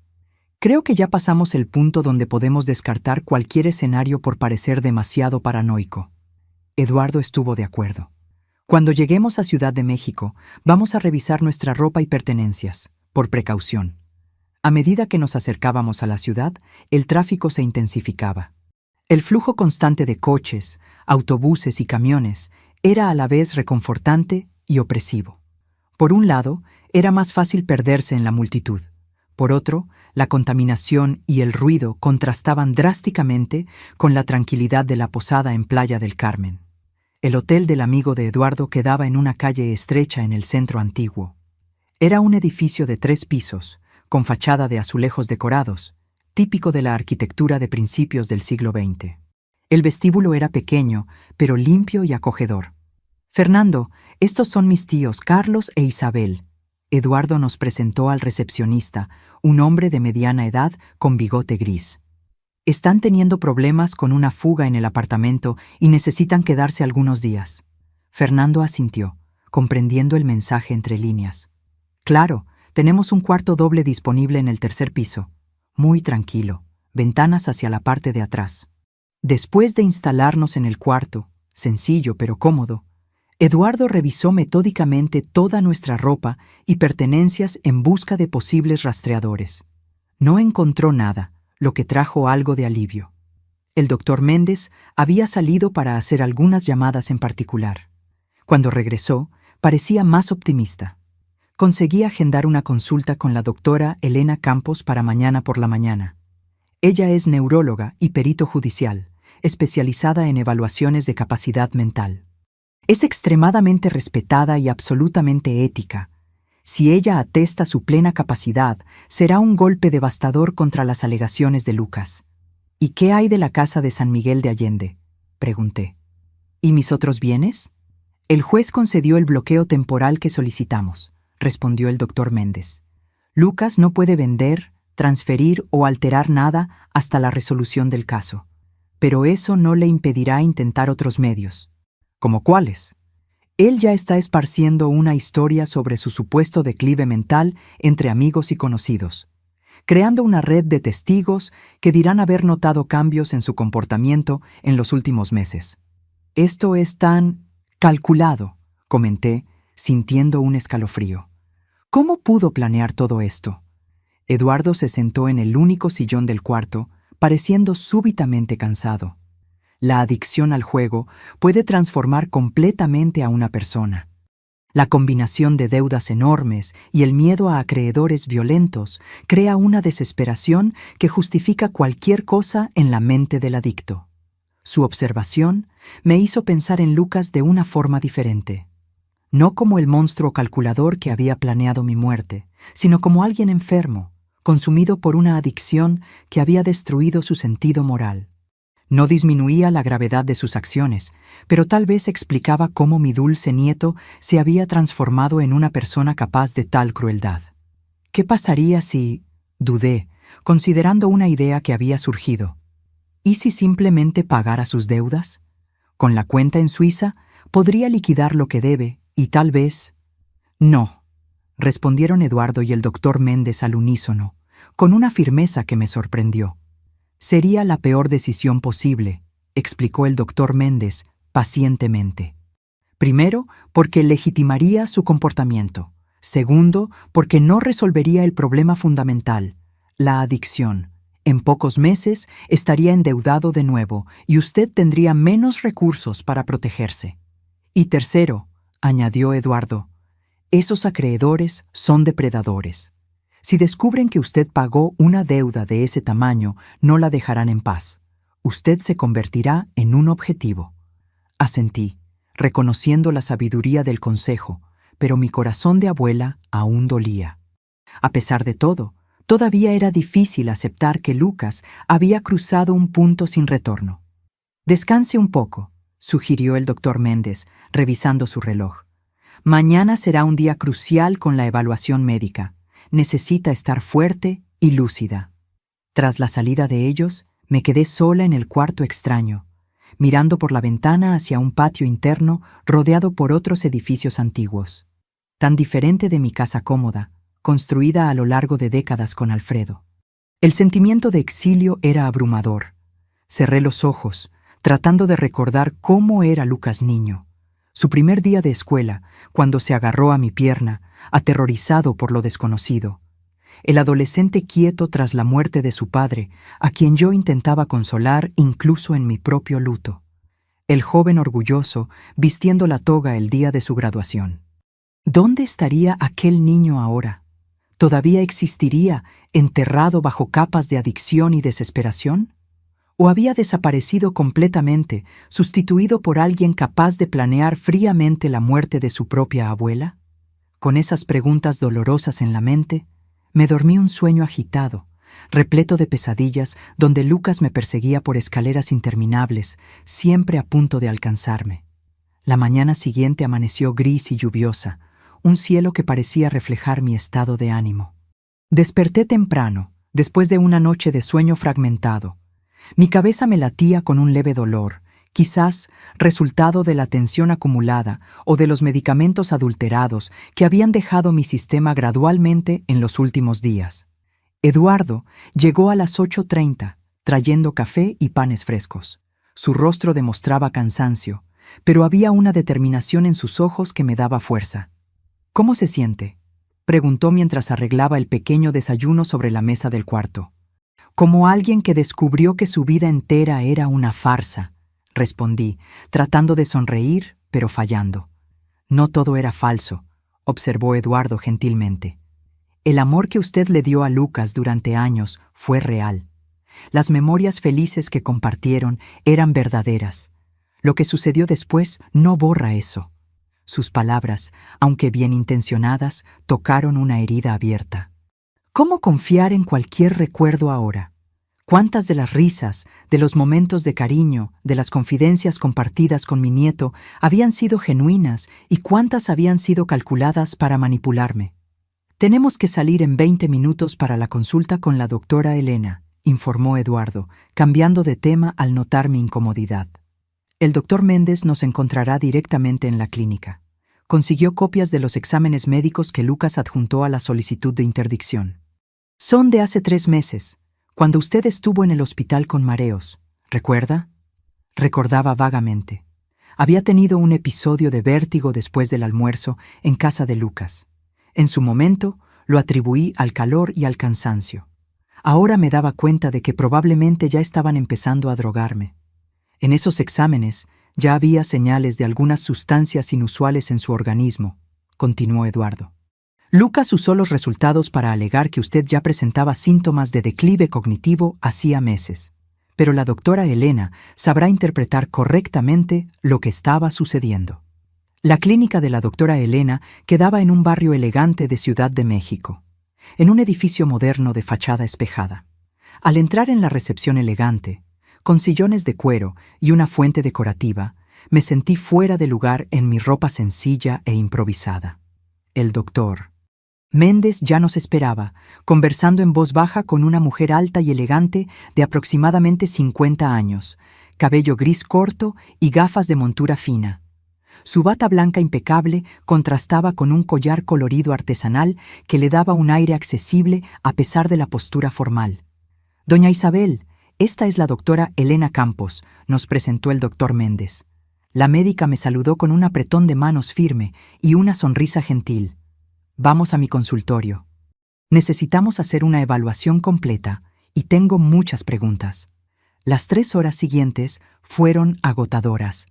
Creo que ya pasamos el punto donde podemos descartar cualquier escenario por parecer demasiado paranoico. Eduardo estuvo de acuerdo. Cuando lleguemos a Ciudad de México, vamos a revisar nuestra ropa y pertenencias, por precaución. A medida que nos acercábamos a la ciudad, el tráfico se intensificaba. El flujo constante de coches, autobuses y camiones era a la vez reconfortante y opresivo. Por un lado, era más fácil perderse en la multitud. Por otro, la contaminación y el ruido contrastaban drásticamente con la tranquilidad de la posada en Playa del Carmen. El hotel del amigo de Eduardo quedaba en una calle estrecha en el centro antiguo. Era un edificio de 3 pisos, con fachada de azulejos decorados, típico de la arquitectura de principios del siglo XX. El vestíbulo era pequeño, pero limpio y acogedor. Fernando, estos son mis tíos Carlos e Isabel. Eduardo nos presentó al recepcionista, un hombre de mediana edad con bigote gris. Están teniendo problemas con una fuga en el apartamento y necesitan quedarse algunos días. Fernando asintió, comprendiendo el mensaje entre líneas. Claro, tenemos un cuarto doble disponible en el 3er piso. Muy tranquilo, ventanas hacia la parte de atrás. Después de instalarnos en el cuarto, sencillo pero cómodo, Eduardo revisó metódicamente toda nuestra ropa y pertenencias en busca de posibles rastreadores. No encontró nada, lo que trajo algo de alivio. El doctor Méndez había salido para hacer algunas llamadas en particular. Cuando regresó, parecía más optimista. Conseguí agendar una consulta con la doctora Elena Campos para mañana por la mañana. Ella es neuróloga y perito judicial, especializada en evaluaciones de capacidad mental. Es extremadamente respetada y absolutamente ética. Si ella atesta su plena capacidad, será un golpe devastador contra las alegaciones de Lucas. ¿Y qué hay de la casa de San Miguel de Allende?, pregunté. ¿Y mis otros bienes? El juez concedió el bloqueo temporal que solicitamos, respondió el doctor Méndez. Lucas no puede vender, transferir o alterar nada hasta la resolución del caso. Pero eso no le impedirá intentar otros medios. ¿Como cuáles? Él ya está esparciendo una historia sobre su supuesto declive mental entre amigos y conocidos, creando una red de testigos que dirán haber notado cambios en su comportamiento en los últimos meses. Esto es tan calculado, comenté, sintiendo un escalofrío. ¿Cómo pudo planear todo esto? Eduardo se sentó en el único sillón del cuarto, pareciendo súbitamente cansado. La adicción al juego puede transformar completamente a una persona. La combinación de deudas enormes y el miedo a acreedores violentos crea una desesperación que justifica cualquier cosa en la mente del adicto. Su observación me hizo pensar en Lucas de una forma diferente. No como el monstruo calculador que había planeado mi muerte, sino como alguien enfermo, consumido por una adicción que había destruido su sentido moral. No disminuía la gravedad de sus acciones, pero tal vez explicaba cómo mi dulce nieto se había transformado en una persona capaz de tal crueldad. ¿Qué pasaría si, dudé, considerando una idea que había surgido? ¿Y si simplemente pagara sus deudas? Con la cuenta en Suiza, podría liquidar lo que debe y tal vez... No, respondieron Eduardo y el doctor Méndez al unísono, con una firmeza que me sorprendió. Sería la peor decisión posible, explicó el doctor Méndez pacientemente. Primero, porque legitimaría su comportamiento. Segundo, porque no resolvería el problema fundamental, la adicción. En pocos meses estaría endeudado de nuevo y usted tendría menos recursos para protegerse. Y tercero, añadió Eduardo, esos acreedores son depredadores. Si descubren que usted pagó una deuda de ese tamaño, no la dejarán en paz. Usted se convertirá en un objetivo. Asentí, reconociendo la sabiduría del consejo, pero mi corazón de abuela aún dolía. A pesar de todo, todavía era difícil aceptar que Lucas había cruzado un punto sin retorno. Descanse un poco, sugirió el doctor Méndez, revisando su reloj. Mañana será un día crucial con la evaluación médica. Necesita estar fuerte y lúcida. Tras la salida de ellos, me quedé sola en el cuarto extraño, mirando por la ventana hacia un patio interno rodeado por otros edificios antiguos, tan diferente de mi casa cómoda, construida a lo largo de décadas con Alfredo. El sentimiento de exilio era abrumador. Cerré los ojos, tratando de recordar cómo era Lucas niño. Su primer día de escuela, cuando se agarró a mi pierna, aterrorizado por lo desconocido. El adolescente quieto tras la muerte de su padre, a quien yo intentaba consolar incluso en mi propio luto. El joven orgulloso, vistiendo la toga el día de su graduación. ¿Dónde estaría aquel niño ahora? ¿Todavía existiría, enterrado bajo capas de adicción y desesperación? ¿O había desaparecido completamente, sustituido por alguien capaz de planear fríamente la muerte de su propia abuela? Con esas preguntas dolorosas en la mente, me dormí un sueño agitado, repleto de pesadillas donde Lucas me perseguía por escaleras interminables, siempre a punto de alcanzarme. La mañana siguiente amaneció gris y lluviosa, un cielo que parecía reflejar mi estado de ánimo. Desperté temprano, después de una noche de sueño fragmentado. Mi cabeza me latía con un leve dolor, quizás resultado de la tensión acumulada o de los medicamentos adulterados que habían dejado mi sistema gradualmente en los últimos días. Eduardo llegó a las 8:30, trayendo café y panes frescos. Su rostro demostraba cansancio, pero había una determinación en sus ojos que me daba fuerza. «¿Cómo se siente?», preguntó mientras arreglaba el pequeño desayuno sobre la mesa del cuarto. «Como alguien que descubrió que su vida entera era una farsa», respondí, tratando de sonreír, pero fallando. «No todo era falso», observó Eduardo gentilmente. «El amor que usted le dio a Lucas durante años fue real. Las memorias felices que compartieron eran verdaderas. Lo que sucedió después no borra eso». Sus palabras, aunque bien intencionadas, tocaron una herida abierta. ¿Cómo confiar en cualquier recuerdo ahora? ¿Cuántas de las risas, de los momentos de cariño, de las confidencias compartidas con mi nieto habían sido genuinas y cuántas habían sido calculadas para manipularme? Tenemos que salir en 20 minutos para la consulta con la doctora Elena, informó Eduardo, cambiando de tema al notar mi incomodidad. El doctor Méndez nos encontrará directamente en la clínica. Consiguió copias de los exámenes médicos que Lucas adjuntó a la solicitud de interdicción. Son de hace 3 meses, cuando usted estuvo en el hospital con mareos. ¿Recuerda? Recordaba vagamente. Había tenido un episodio de vértigo después del almuerzo en casa de Lucas. En su momento, lo atribuí al calor y al cansancio. Ahora me daba cuenta de que probablemente ya estaban empezando a drogarme. En esos exámenes ya había señales de algunas sustancias inusuales en su organismo, continuó Eduardo. Lucas usó los resultados para alegar que usted ya presentaba síntomas de declive cognitivo hacía meses, pero la doctora Elena sabrá interpretar correctamente lo que estaba sucediendo. La clínica de la doctora Elena quedaba en un barrio elegante de Ciudad de México, en un edificio moderno de fachada espejada. Al entrar en la recepción elegante, con sillones de cuero y una fuente decorativa, me sentí fuera de lugar en mi ropa sencilla e improvisada. El doctor Méndez ya nos esperaba, conversando en voz baja con una mujer alta y elegante de aproximadamente 50 años, cabello gris corto y gafas de montura fina. Su bata blanca impecable contrastaba con un collar colorido artesanal que le daba un aire accesible a pesar de la postura formal. «Doña Isabel, esta es la doctora Elena Campos», nos presentó el doctor Méndez. La médica me saludó con un apretón de manos firme y una sonrisa gentil. «Vamos a mi consultorio. Necesitamos hacer una evaluación completa y tengo muchas preguntas». Las 3 horas siguientes fueron agotadoras.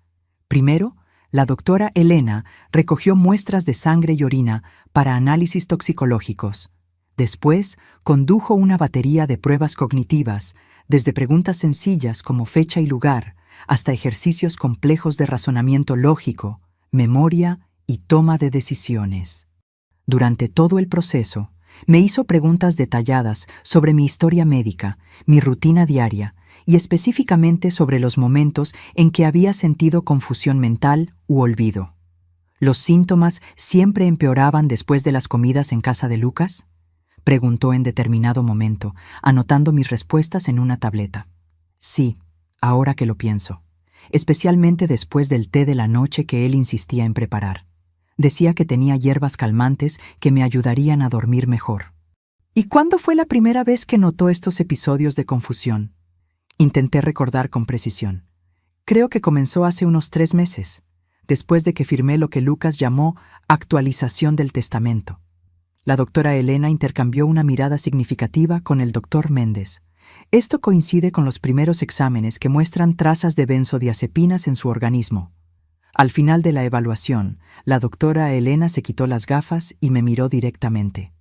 Primero, la doctora Elena recogió muestras de sangre y orina para análisis toxicológicos. Después, condujo una batería de pruebas cognitivas, desde preguntas sencillas como fecha y lugar, hasta ejercicios complejos de razonamiento lógico, memoria y toma de decisiones. Durante todo el proceso, me hizo preguntas detalladas sobre mi historia médica, mi rutina diaria y específicamente sobre los momentos en que había sentido confusión mental u olvido. ¿Los síntomas siempre empeoraban después de las comidas en casa de Lucas?, preguntó en determinado momento, anotando mis respuestas en una tableta. Sí, ahora que lo pienso, especialmente después del té de la noche que él insistía en preparar. Decía que tenía hierbas calmantes que me ayudarían a dormir mejor. ¿Y cuándo fue la primera vez que notó estos episodios de confusión? Intenté recordar con precisión. Creo que comenzó hace unos 3 meses, después de que firmé lo que Lucas llamó actualización del testamento. La doctora Elena intercambió una mirada significativa con el doctor Méndez. Esto coincide con los primeros exámenes que muestran trazas de benzodiazepinas en su organismo. Al final de la evaluación, la doctora Elena se quitó las gafas y me miró directamente.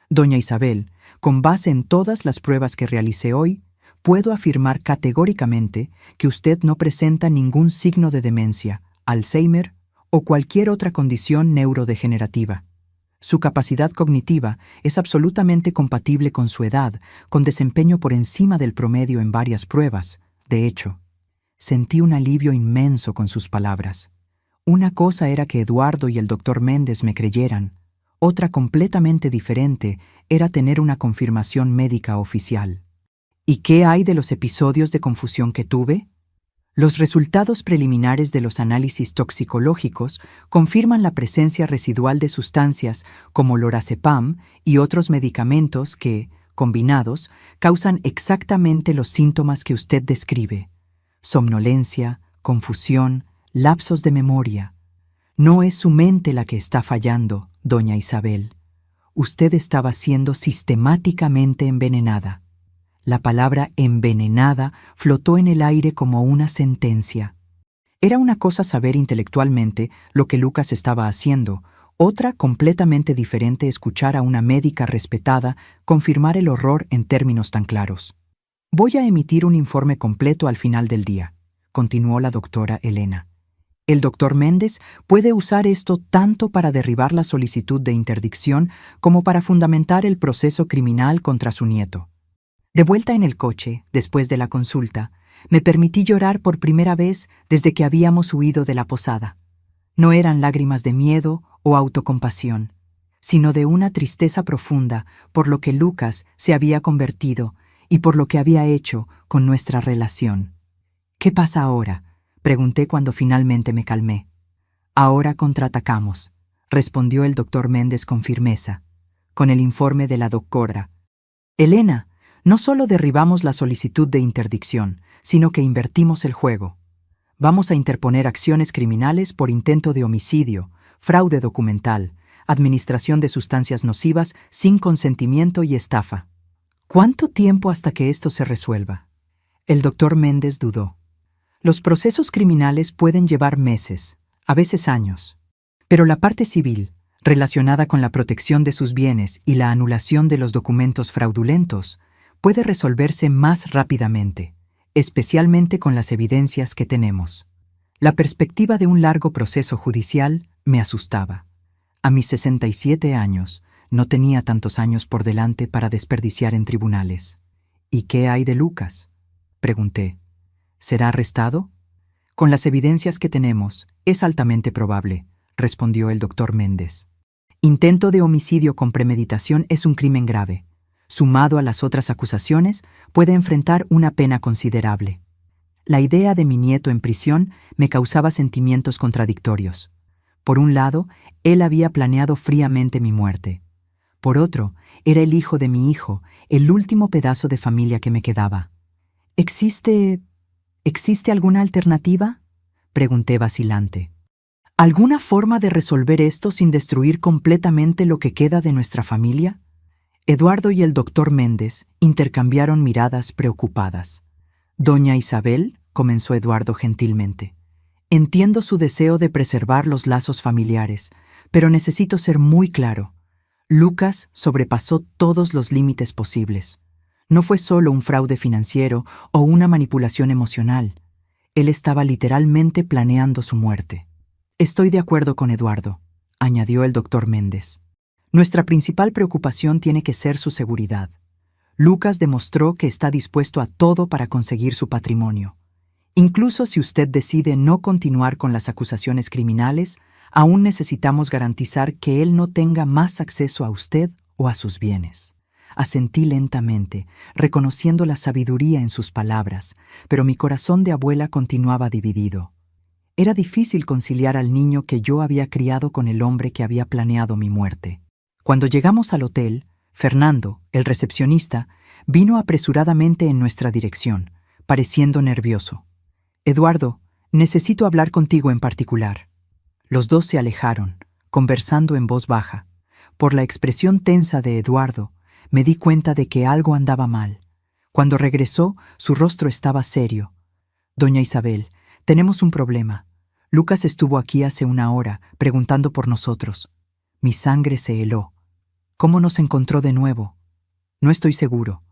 «Doña Isabel, con base en todas las pruebas que realicé hoy, puedo afirmar categóricamente que usted no presenta ningún signo de demencia, Alzheimer o cualquier otra condición neurodegenerativa. Su capacidad cognitiva es absolutamente compatible con su edad, con desempeño por encima del promedio en varias pruebas. De hecho, sentí un alivio inmenso con sus palabras. Una cosa era que Eduardo y el doctor Méndez me creyeran. Otra completamente diferente era tener una confirmación médica oficial. ¿Y qué hay de los episodios de confusión que tuve? Los resultados preliminares de los análisis toxicológicos confirman la presencia residual de sustancias como lorazepam y otros medicamentos que, combinados, causan exactamente los síntomas que usted describe: somnolencia, confusión, lapsos de memoria. No es su mente la que está fallando, doña Isabel. Usted estaba siendo sistemáticamente envenenada. La palabra envenenada flotó en el aire como una sentencia. Era una cosa saber intelectualmente lo que Lucas estaba haciendo, otra completamente diferente escuchar a una médica respetada confirmar el horror en términos tan claros. «Voy a emitir un informe completo al final del día», continuó la doctora Elena. «El doctor Méndez puede usar esto tanto para derribar la solicitud de interdicción como para fundamentar el proceso criminal contra su nieto». De vuelta en el coche, después de la consulta, me permití llorar por primera vez desde que habíamos huido de la posada. No eran lágrimas de miedo o autocompasión, sino de una tristeza profunda por lo que Lucas se había convertido y por lo que había hecho con nuestra relación. «¿Qué pasa ahora?», pregunté cuando finalmente me calmé. «Ahora contraatacamos», respondió el doctor Méndez con firmeza, con el informe de la doctora. «Elena, no solo derribamos la solicitud de interdicción, sino que invertimos el juego. Vamos a interponer acciones criminales por intento de homicidio, fraude documental, administración de sustancias nocivas sin consentimiento y estafa». «¿Cuánto tiempo hasta que esto se resuelva?». El doctor Méndez dudó. «Los procesos criminales pueden llevar meses, a veces años. Pero la parte civil, relacionada con la protección de sus bienes y la anulación de los documentos fraudulentos, puede resolverse más rápidamente, especialmente con las evidencias que tenemos». La perspectiva de un largo proceso judicial me asustaba. A mis 67 años, no tenía tantos años por delante para desperdiciar en tribunales. «¿Y qué hay de Lucas?», pregunté. «¿Será arrestado?». «Con las evidencias que tenemos, es altamente probable», respondió el doctor Méndez. «Intento de homicidio con premeditación es un crimen grave. Sumado a las otras acusaciones, puede enfrentar una pena considerable». La idea de mi nieto en prisión me causaba sentimientos contradictorios. Por un lado, él había planeado fríamente mi muerte. Por otro, era el hijo de mi hijo, el último pedazo de familia que me quedaba. ¿Existe alguna alternativa?», pregunté vacilante. «¿Alguna forma de resolver esto sin destruir completamente lo que queda de nuestra familia?». Eduardo y el doctor Méndez intercambiaron miradas preocupadas. «Doña Isabel», comenzó Eduardo gentilmente, «entiendo su deseo de preservar los lazos familiares, pero necesito ser muy claro. Lucas sobrepasó todos los límites posibles. No fue solo un fraude financiero o una manipulación emocional. Él estaba literalmente planeando su muerte». «Estoy de acuerdo con Eduardo», añadió el doctor Méndez. «Nuestra principal preocupación tiene que ser su seguridad. Lucas demostró que está dispuesto a todo para conseguir su patrimonio. Incluso si usted decide no continuar con las acusaciones criminales, aún necesitamos garantizar que él no tenga más acceso a usted o a sus bienes». Asentí lentamente, reconociendo la sabiduría en sus palabras, pero mi corazón de abuela continuaba dividido. Era difícil conciliar al niño que yo había criado con el hombre que había planeado mi muerte. Cuando llegamos al hotel, Fernando, el recepcionista, vino apresuradamente en nuestra dirección, pareciendo nervioso. «Eduardo, necesito hablar contigo en particular». Los dos se alejaron, conversando en voz baja. Por la expresión tensa de Eduardo, me di cuenta de que algo andaba mal. Cuando regresó, su rostro estaba serio. «Doña Isabel, tenemos un problema. Lucas estuvo aquí hace una hora, preguntando por nosotros». Mi sangre se heló. «¿Cómo nos encontró de nuevo?». «No estoy seguro».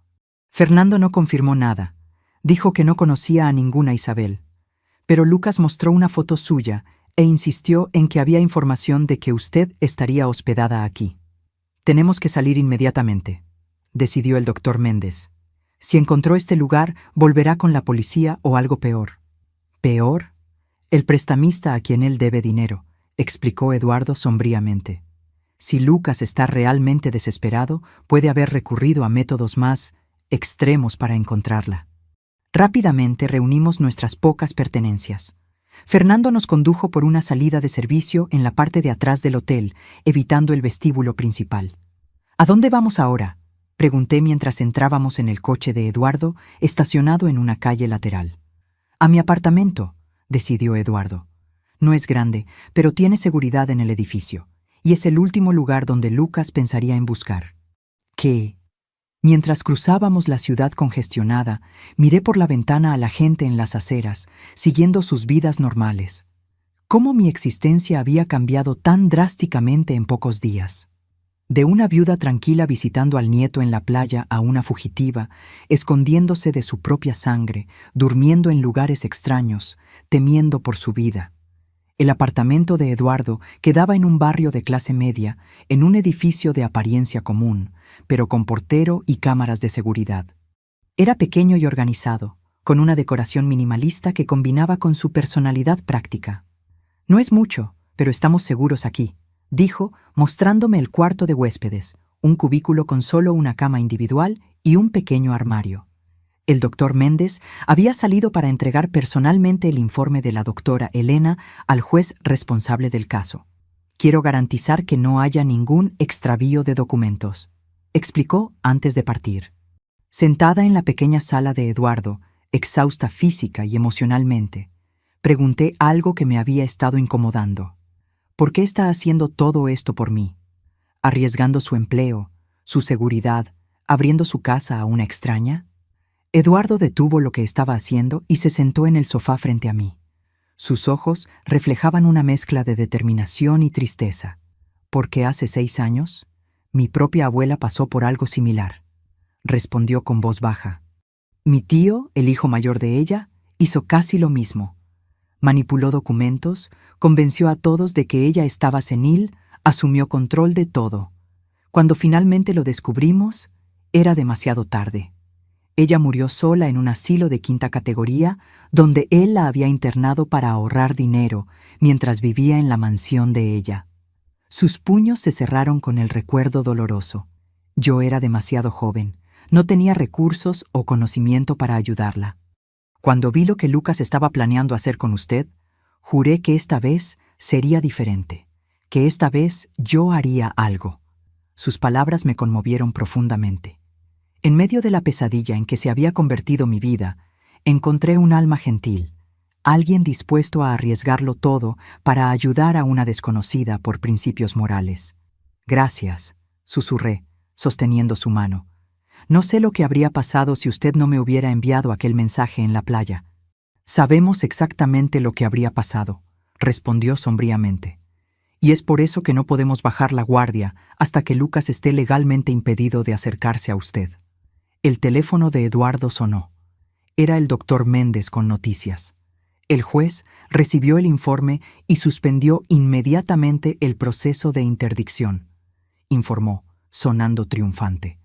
Fernando no confirmó nada. Dijo que no conocía a ninguna Isabel. Pero Lucas mostró una foto suya e insistió en que había información de que usted estaría hospedada aquí. «Tenemos que salir inmediatamente», decidió el doctor Méndez. «Si encontró este lugar, volverá con la policía o algo peor». «¿Peor?». «El prestamista a quien él debe dinero», explicó Eduardo sombríamente. «Si Lucas está realmente desesperado, puede haber recurrido a métodos más extremos para encontrarla». Rápidamente reunimos nuestras pocas pertenencias. Fernando nos condujo por una salida de servicio en la parte de atrás del hotel, evitando el vestíbulo principal. «¿A dónde vamos ahora?», pregunté mientras entrábamos en el coche de Eduardo, estacionado en una calle lateral. «A mi apartamento», decidió Eduardo. «No es grande, pero tiene seguridad en el edificio, y es el último lugar donde Lucas pensaría en buscar». «¿Qué?». Mientras cruzábamos la ciudad congestionada, miré por la ventana a la gente en las aceras, siguiendo sus vidas normales. ¿Cómo mi existencia había cambiado tan drásticamente en pocos días? De una viuda tranquila visitando al nieto en la playa a una fugitiva, escondiéndose de su propia sangre, durmiendo en lugares extraños, temiendo por su vida. El apartamento de Eduardo quedaba en un barrio de clase media, en un edificio de apariencia común, pero con portero y cámaras de seguridad. Era pequeño y organizado, con una decoración minimalista que combinaba con su personalidad práctica. «No es mucho, pero estamos seguros aquí», dijo, mostrándome el cuarto de huéspedes, un cubículo con solo una cama individual y un pequeño armario. El doctor Méndez había salido para entregar personalmente el informe de la doctora Elena al juez responsable del caso. Quiero garantizar que no haya ningún extravío de documentos, explicó antes de partir. Sentada en la pequeña sala de Eduardo, exhausta física y emocionalmente, pregunté algo que me había estado incomodando. ¿Por qué está haciendo todo esto por mí? ¿Arriesgando su empleo, su seguridad, abriendo su casa a una extraña? Eduardo detuvo lo que estaba haciendo y se sentó en el sofá frente a mí. Sus ojos reflejaban una mezcla de determinación y tristeza, porque hace 6 años, mi propia abuela pasó por algo similar. Respondió con voz baja. Mi tío, el hijo mayor de ella, hizo casi lo mismo. Manipuló documentos, convenció a todos de que ella estaba senil, asumió control de todo. Cuando finalmente lo descubrimos, era demasiado tarde. Ella murió sola en un asilo de 5ª categoría, donde él la había internado para ahorrar dinero, mientras vivía en la mansión de ella. Sus puños se cerraron con el recuerdo doloroso. Yo era demasiado joven, no tenía recursos o conocimiento para ayudarla. Cuando vi lo que Lucas estaba planeando hacer con usted, juré que esta vez sería diferente, que esta vez yo haría algo. Sus palabras me conmovieron profundamente. En medio de la pesadilla en que se había convertido mi vida, encontré un alma gentil, alguien dispuesto a arriesgarlo todo para ayudar a una desconocida por principios morales. Gracias, susurré, sosteniendo su mano. No sé lo que habría pasado si usted no me hubiera enviado aquel mensaje en la playa. Sabemos exactamente lo que habría pasado, respondió sombríamente. Y es por eso que no podemos bajar la guardia hasta que Lucas esté legalmente impedido de acercarse a usted. El teléfono de Eduardo sonó. Era el doctor Méndez con noticias. El juez recibió el informe y suspendió inmediatamente el proceso de interdicción, informó, sonando triunfante.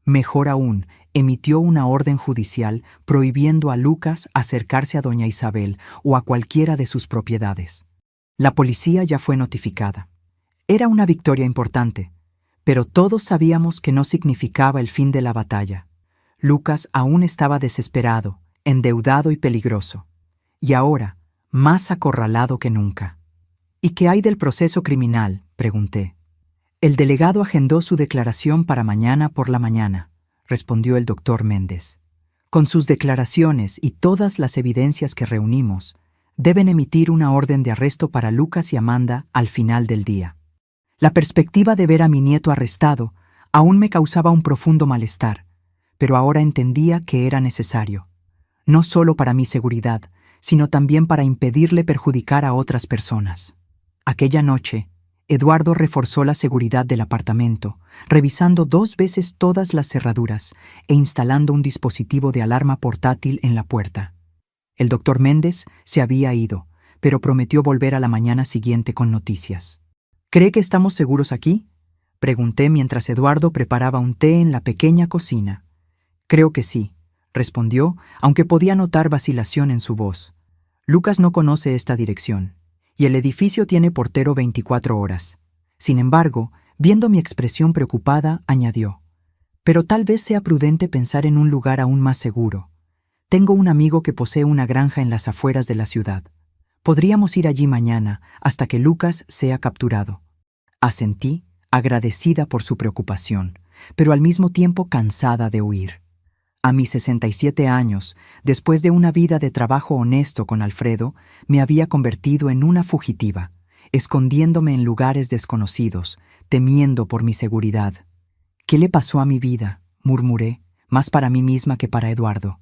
Mejor aún, emitió una orden judicial prohibiendo a Lucas acercarse a doña Isabel o a cualquiera de sus propiedades. La policía ya fue notificada. Era una victoria importante, pero todos sabíamos que no significaba el fin de la batalla. Lucas aún estaba desesperado, endeudado y peligroso, y ahora, más acorralado que nunca. ¿Y qué hay del proceso criminal?, pregunté. El delegado agendó su declaración para mañana por la mañana, respondió el doctor Méndez. Con sus declaraciones y todas las evidencias que reunimos, deben emitir una orden de arresto para Lucas y Amanda al final del día. La perspectiva de ver a mi nieto arrestado aún me causaba un profundo malestar, pero ahora entendía que era necesario, no solo para mi seguridad, sino también para impedirle perjudicar a otras personas. Aquella noche, Eduardo reforzó la seguridad del apartamento, revisando 2 veces todas las cerraduras e instalando un dispositivo de alarma portátil en la puerta. El doctor Méndez se había ido, pero prometió volver a la mañana siguiente con noticias. ¿Cree que estamos seguros aquí?, pregunté mientras Eduardo preparaba un té en la pequeña cocina. Creo que sí, respondió, aunque podía notar vacilación en su voz. Lucas no conoce esta dirección, y el edificio tiene portero 24 horas. Sin embargo, viendo mi expresión preocupada, añadió, pero tal vez sea prudente pensar en un lugar aún más seguro. Tengo un amigo que posee una granja en las afueras de la ciudad. Podríamos ir allí mañana hasta que Lucas sea capturado. Asentí, agradecida por su preocupación, pero al mismo tiempo cansada de huir. A mis 67 años, después de una vida de trabajo honesto con Alfredo, me había convertido en una fugitiva, escondiéndome en lugares desconocidos, temiendo por mi seguridad. ¿Qué le pasó a mi vida?, murmuré, más para mí misma que para Eduardo.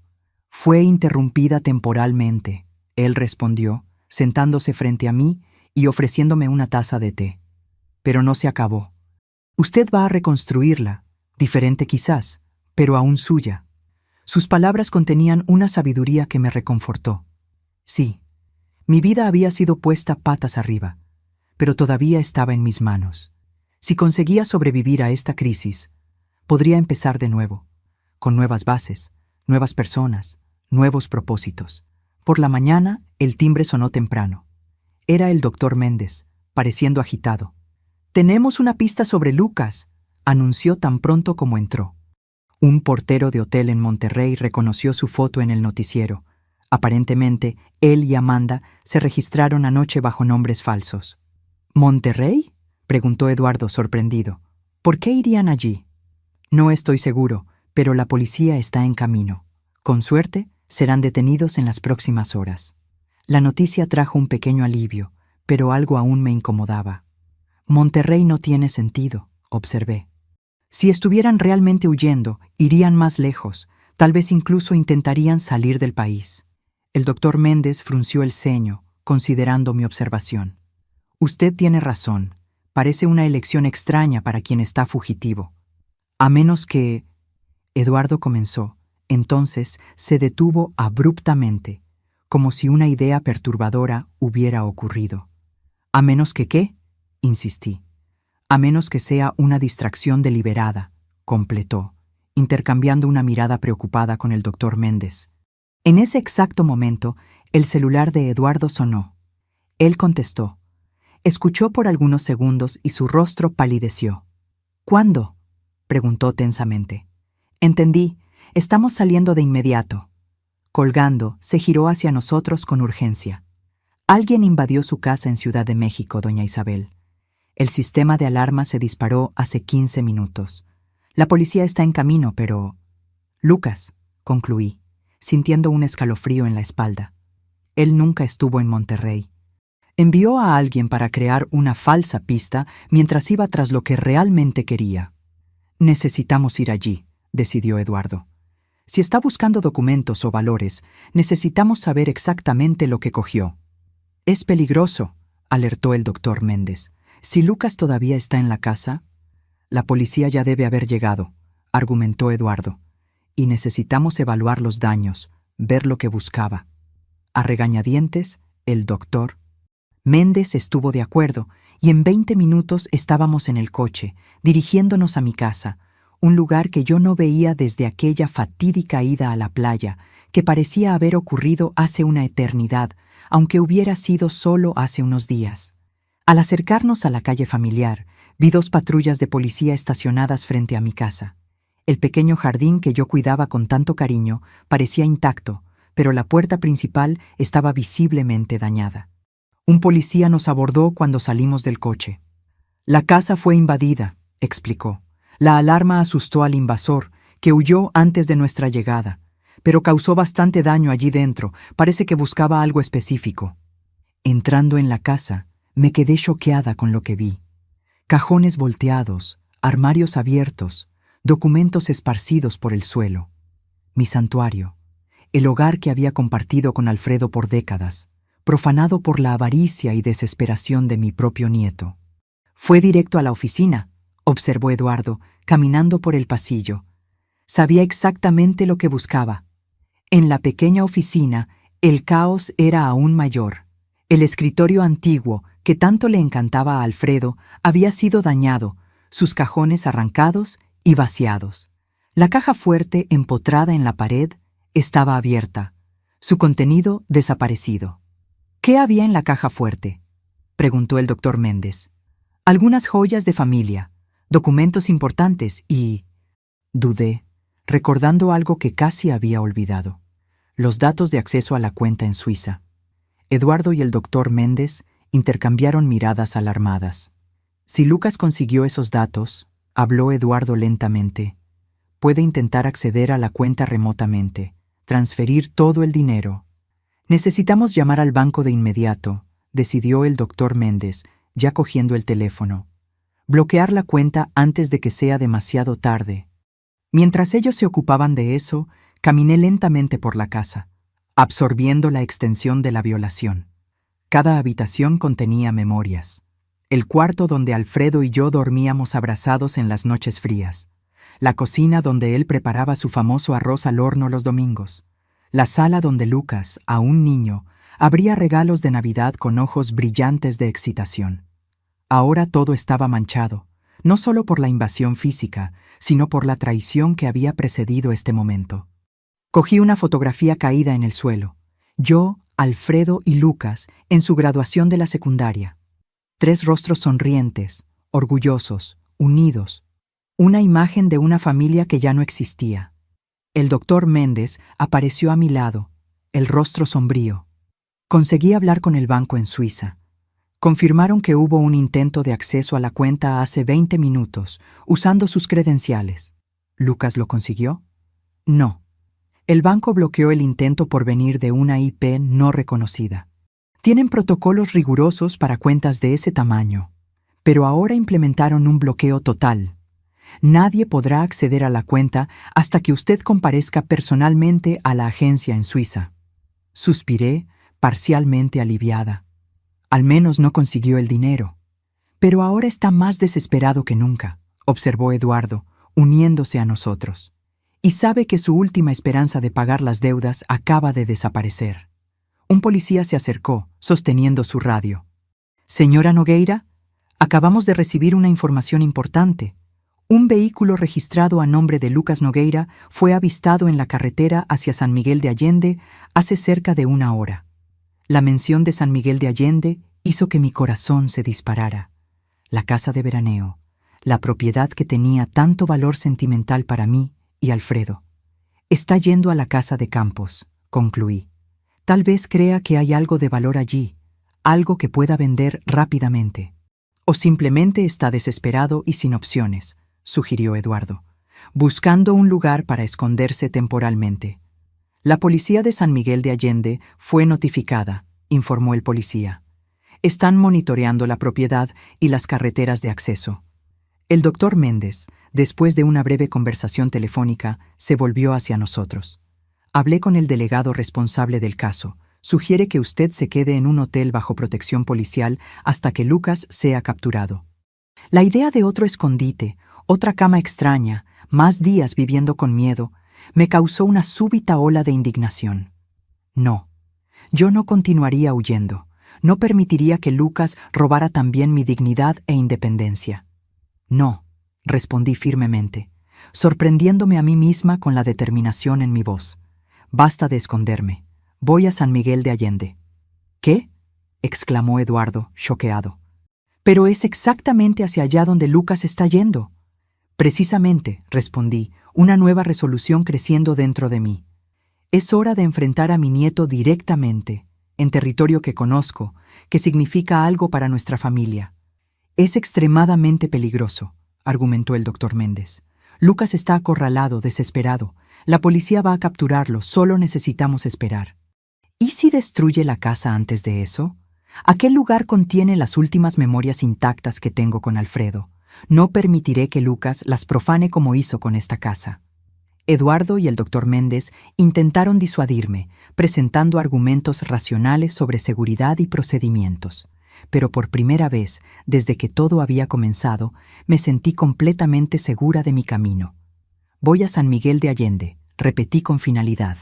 Fue interrumpida temporalmente, él respondió, sentándose frente a mí y ofreciéndome una taza de té. Pero no se acabó. Usted va a reconstruirla, diferente quizás, pero aún suya. Sus palabras contenían una sabiduría que me reconfortó. Sí, mi vida había sido puesta patas arriba, pero todavía estaba en mis manos. Si conseguía sobrevivir a esta crisis, podría empezar de nuevo, con nuevas bases, nuevas personas, nuevos propósitos. Por la mañana, el timbre sonó temprano. Era el doctor Méndez, pareciendo agitado. Tenemos una pista sobre Lucas, anunció tan pronto como entró. Un portero de hotel en Monterrey reconoció su foto en el noticiero. Aparentemente, él y Amanda se registraron anoche bajo nombres falsos. ¿Monterrey?, preguntó Eduardo sorprendido. ¿Por qué irían allí? No estoy seguro, pero la policía está en camino. Con suerte, serán detenidos en las próximas horas. La noticia trajo un pequeño alivio, pero algo aún me incomodaba. Monterrey no tiene sentido, observé. Si estuvieran realmente huyendo, irían más lejos, tal vez incluso intentarían salir del país. El doctor Méndez frunció el ceño, considerando mi observación. Usted tiene razón. Parece una elección extraña para quien está fugitivo. A menos que... Eduardo comenzó. Entonces se detuvo abruptamente, como si una idea perturbadora hubiera ocurrido. ¿A menos que qué?, insistí. A menos que sea una distracción deliberada, completó, intercambiando una mirada preocupada con el doctor Méndez. En ese exacto momento, el celular de Eduardo sonó. Él contestó. Escuchó por algunos segundos y su rostro palideció. ¿Cuándo?, preguntó tensamente. Entendí. Estamos saliendo de inmediato. Colgando, se giró hacia nosotros con urgencia. Alguien invadió su casa en Ciudad de México, doña Isabel. El sistema de alarma se disparó hace 15 minutos. La policía está en camino, pero... Lucas, concluí, sintiendo un escalofrío en la espalda. Él nunca estuvo en Monterrey. Envió a alguien para crear una falsa pista mientras iba tras lo que realmente quería. Necesitamos ir allí, decidió Eduardo. Si está buscando documentos o valores, necesitamos saber exactamente lo que cogió. Es peligroso, alertó el doctor Méndez. Si Lucas todavía está en la casa, la policía ya debe haber llegado, argumentó Eduardo. Y necesitamos evaluar los daños, ver lo que buscaba. A regañadientes, el doctor Méndez estuvo de acuerdo, y en 20 minutos estábamos en el coche, dirigiéndonos a mi casa, un lugar que yo no veía desde aquella fatídica ida a la playa, que parecía haber ocurrido hace una eternidad, aunque hubiera sido solo hace unos días. Al acercarnos a la calle familiar, vi 2 patrullas de policía estacionadas frente a mi casa. El pequeño jardín que yo cuidaba con tanto cariño parecía intacto, pero la puerta principal estaba visiblemente dañada. Un policía nos abordó cuando salimos del coche. La casa fue invadida, explicó. La alarma asustó al invasor, que huyó antes de nuestra llegada, pero causó bastante daño allí dentro. Parece que buscaba algo específico. Entrando en la casa, me quedé choqueada con lo que vi. Cajones volteados, armarios abiertos, documentos esparcidos por el suelo. Mi santuario, el hogar que había compartido con Alfredo por décadas, profanado por la avaricia y desesperación de mi propio nieto. Fue directo a la oficina, observó Eduardo, caminando por el pasillo. Sabía exactamente lo que buscaba. En la pequeña oficina, el caos era aún mayor. El escritorio antiguo, que tanto le encantaba a Alfredo, había sido dañado, sus cajones arrancados y vaciados. La caja fuerte, empotrada en la pared, estaba abierta, su contenido desaparecido. ¿Qué había en la caja fuerte?, preguntó el doctor Méndez. Algunas joyas de familia, documentos importantes y... Dudé, recordando algo que casi había olvidado. Los datos de acceso a la cuenta en Suiza. Eduardo y el doctor Méndez intercambiaron miradas alarmadas. Si Lucas consiguió esos datos, habló Eduardo lentamente, puede intentar acceder a la cuenta remotamente, transferir todo el dinero. Necesitamos llamar al banco de inmediato, decidió el doctor Méndez, ya cogiendo el teléfono. Bloquear la cuenta antes de que sea demasiado tarde. Mientras ellos se ocupaban de eso, caminé lentamente por la casa, absorbiendo la extensión de la violación. Cada habitación contenía memorias. El cuarto donde Alfredo y yo dormíamos abrazados en las noches frías. La cocina donde él preparaba su famoso arroz al horno los domingos. La sala donde Lucas, aún niño, abría regalos de Navidad con ojos brillantes de excitación. Ahora todo estaba manchado, no solo por la invasión física, sino por la traición que había precedido este momento. Cogí una fotografía caída en el suelo. Yo, Alfredo y Lucas, en su graduación de la secundaria. 3 rostros sonrientes, orgullosos, unidos. Una imagen de una familia que ya no existía. El doctor Méndez apareció a mi lado, el rostro sombrío. Conseguí hablar con el banco en Suiza. Confirmaron que hubo un intento de acceso a la cuenta hace 20 minutos, usando sus credenciales. ¿Lucas lo consiguió? No. El banco bloqueó el intento por venir de una IP no reconocida. Tienen protocolos rigurosos para cuentas de ese tamaño, pero ahora implementaron un bloqueo total. Nadie podrá acceder a la cuenta hasta que usted comparezca personalmente a la agencia en Suiza. Suspiré, parcialmente aliviada. Al menos no consiguió el dinero. Pero ahora está más desesperado que nunca, observó Eduardo, uniéndose a nosotros. Y sabe que su última esperanza de pagar las deudas acaba de desaparecer. Un policía se acercó, sosteniendo su radio. «Señora Nogueira, acabamos de recibir una información importante. Un vehículo registrado a nombre de Lucas Nogueira fue avistado en la carretera hacia San Miguel de Allende hace cerca de 1 hora. La mención de San Miguel de Allende hizo que mi corazón se disparara. La casa de veraneo, la propiedad que tenía tanto valor sentimental para mí y Alfredo. Está yendo a la casa de Campos», concluí. «Tal vez crea que hay algo de valor allí, algo que pueda vender rápidamente. O simplemente está desesperado y sin opciones», sugirió Eduardo, buscando un lugar para esconderse temporalmente. «La policía de San Miguel de Allende fue notificada», informó el policía. «Están monitoreando la propiedad y las carreteras de acceso». El doctor Méndez, después de una breve conversación telefónica, se volvió hacia nosotros. «Hablé con el delegado responsable del caso. Sugiere que usted se quede en un hotel bajo protección policial hasta que Lucas sea capturado». La idea de otro escondite, otra cama extraña, más días viviendo con miedo, me causó una súbita ola de indignación. No, yo no continuaría huyendo. No permitiría que Lucas robara también mi dignidad e independencia. «No», respondí firmemente, sorprendiéndome a mí misma con la determinación en mi voz. «Basta de esconderme. Voy a San Miguel de Allende». «¿Qué?», exclamó Eduardo, choqueado. «Pero es exactamente hacia allá donde Lucas está yendo». «Precisamente», respondí, una nueva resolución creciendo dentro de mí. «Es hora de enfrentar a mi nieto directamente, en territorio que conozco, que significa algo para nuestra familia». «Es extremadamente peligroso», argumentó el doctor Méndez. «Lucas está acorralado, desesperado. La policía va a capturarlo, solo necesitamos esperar». «¿Y si destruye la casa antes de eso? Aquel lugar contiene las últimas memorias intactas que tengo con Alfredo. No permitiré que Lucas las profane como hizo con esta casa». Eduardo y el doctor Méndez intentaron disuadirme, presentando argumentos racionales sobre seguridad y procedimientos. Pero por primera vez, desde que todo había comenzado, me sentí completamente segura de mi camino. «Voy a San Miguel de Allende», repetí con finalidad.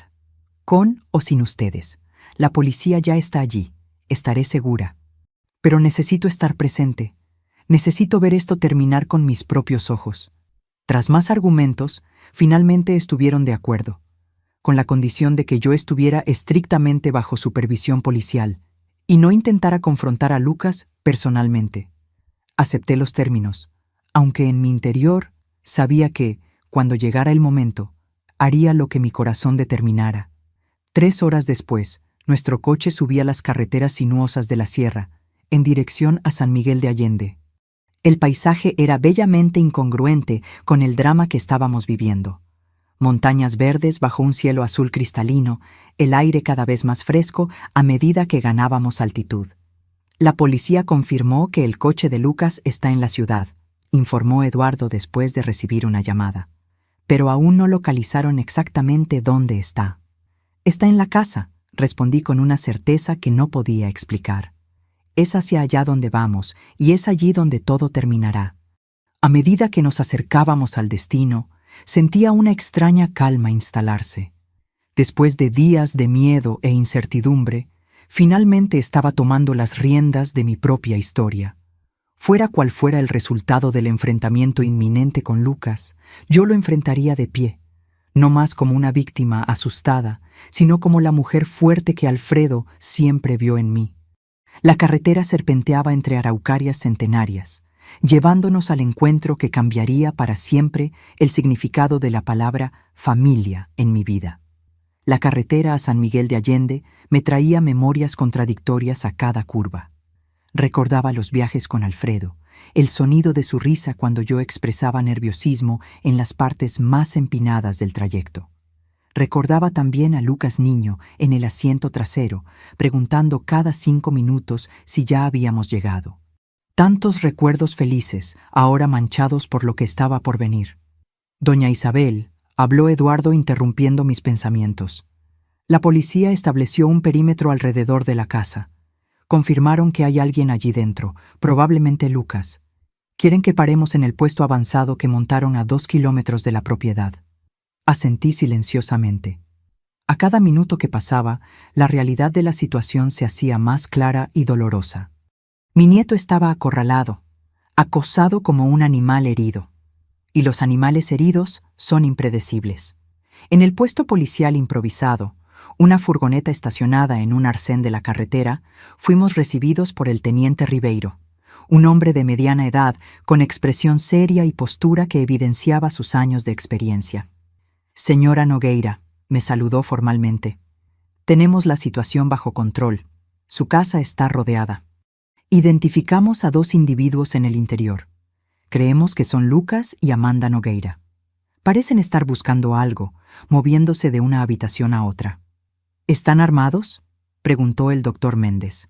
«Con o sin ustedes. La policía ya está allí. Estaré segura. Pero necesito estar presente. Necesito ver esto terminar con mis propios ojos». Tras más argumentos, finalmente estuvieron de acuerdo, con la condición de que yo estuviera estrictamente bajo supervisión policial y no intentara confrontar a Lucas personalmente. Acepté los términos, aunque en mi interior sabía que, cuando llegara el momento, haría lo que mi corazón determinara. 3 horas después, nuestro coche subía las carreteras sinuosas de la sierra, en dirección a San Miguel de Allende. El paisaje era bellamente incongruente con el drama que estábamos viviendo. Montañas verdes bajo un cielo azul cristalino, el aire cada vez más fresco a medida que ganábamos altitud. «La policía confirmó que el coche de Lucas está en la ciudad», informó Eduardo después de recibir una llamada. «Pero aún no localizaron exactamente dónde está». «Está en la casa», respondí con una certeza que no podía explicar. «Es hacia allá donde vamos, y es allí donde todo terminará». A medida que nos acercábamos al destino, sentía una extraña calma instalarse. Después de días de miedo e incertidumbre, finalmente estaba tomando las riendas de mi propia historia. Fuera cual fuera el resultado del enfrentamiento inminente con Lucas, yo lo enfrentaría de pie, no más como una víctima asustada, sino como la mujer fuerte que Alfredo siempre vio en mí. La carretera serpenteaba entre araucarias centenarias. llevándonos al encuentro que cambiaría para siempre el significado de la palabra familia en mi vida. La carretera a San Miguel de Allende me traía memorias contradictorias a cada curva. Recordaba los viajes con Alfredo, el sonido de su risa cuando yo expresaba nerviosismo en las partes más empinadas del trayecto. Recordaba también a Lucas niño en el asiento trasero, preguntando cada 5 minutos si ya habíamos llegado. Tantos recuerdos felices, ahora manchados por lo que estaba por venir. Doña Isabel, habló Eduardo interrumpiendo mis pensamientos. La policía estableció un perímetro alrededor de la casa. Confirmaron que hay alguien allí dentro, probablemente Lucas. Quieren que paremos en el puesto avanzado que montaron a 2 kilómetros de la propiedad. Asentí silenciosamente. A cada minuto que pasaba, la realidad de la situación se hacía más clara y dolorosa. Mi nieto estaba acorralado, acosado como un animal herido. Y los animales heridos son impredecibles. En el puesto policial improvisado, una furgoneta estacionada en un arcén de la carretera, fuimos recibidos por el teniente Ribeiro, un hombre de mediana edad con expresión seria y postura que evidenciaba sus años de experiencia. «Señora Nogueira», me saludó formalmente. «Tenemos la situación bajo control. Su casa está rodeada». Identificamos a 2 individuos en el interior. Creemos que son Lucas y Amanda Nogueira. Parecen estar buscando algo, moviéndose de una habitación a otra. ¿Están armados?, preguntó el doctor Méndez.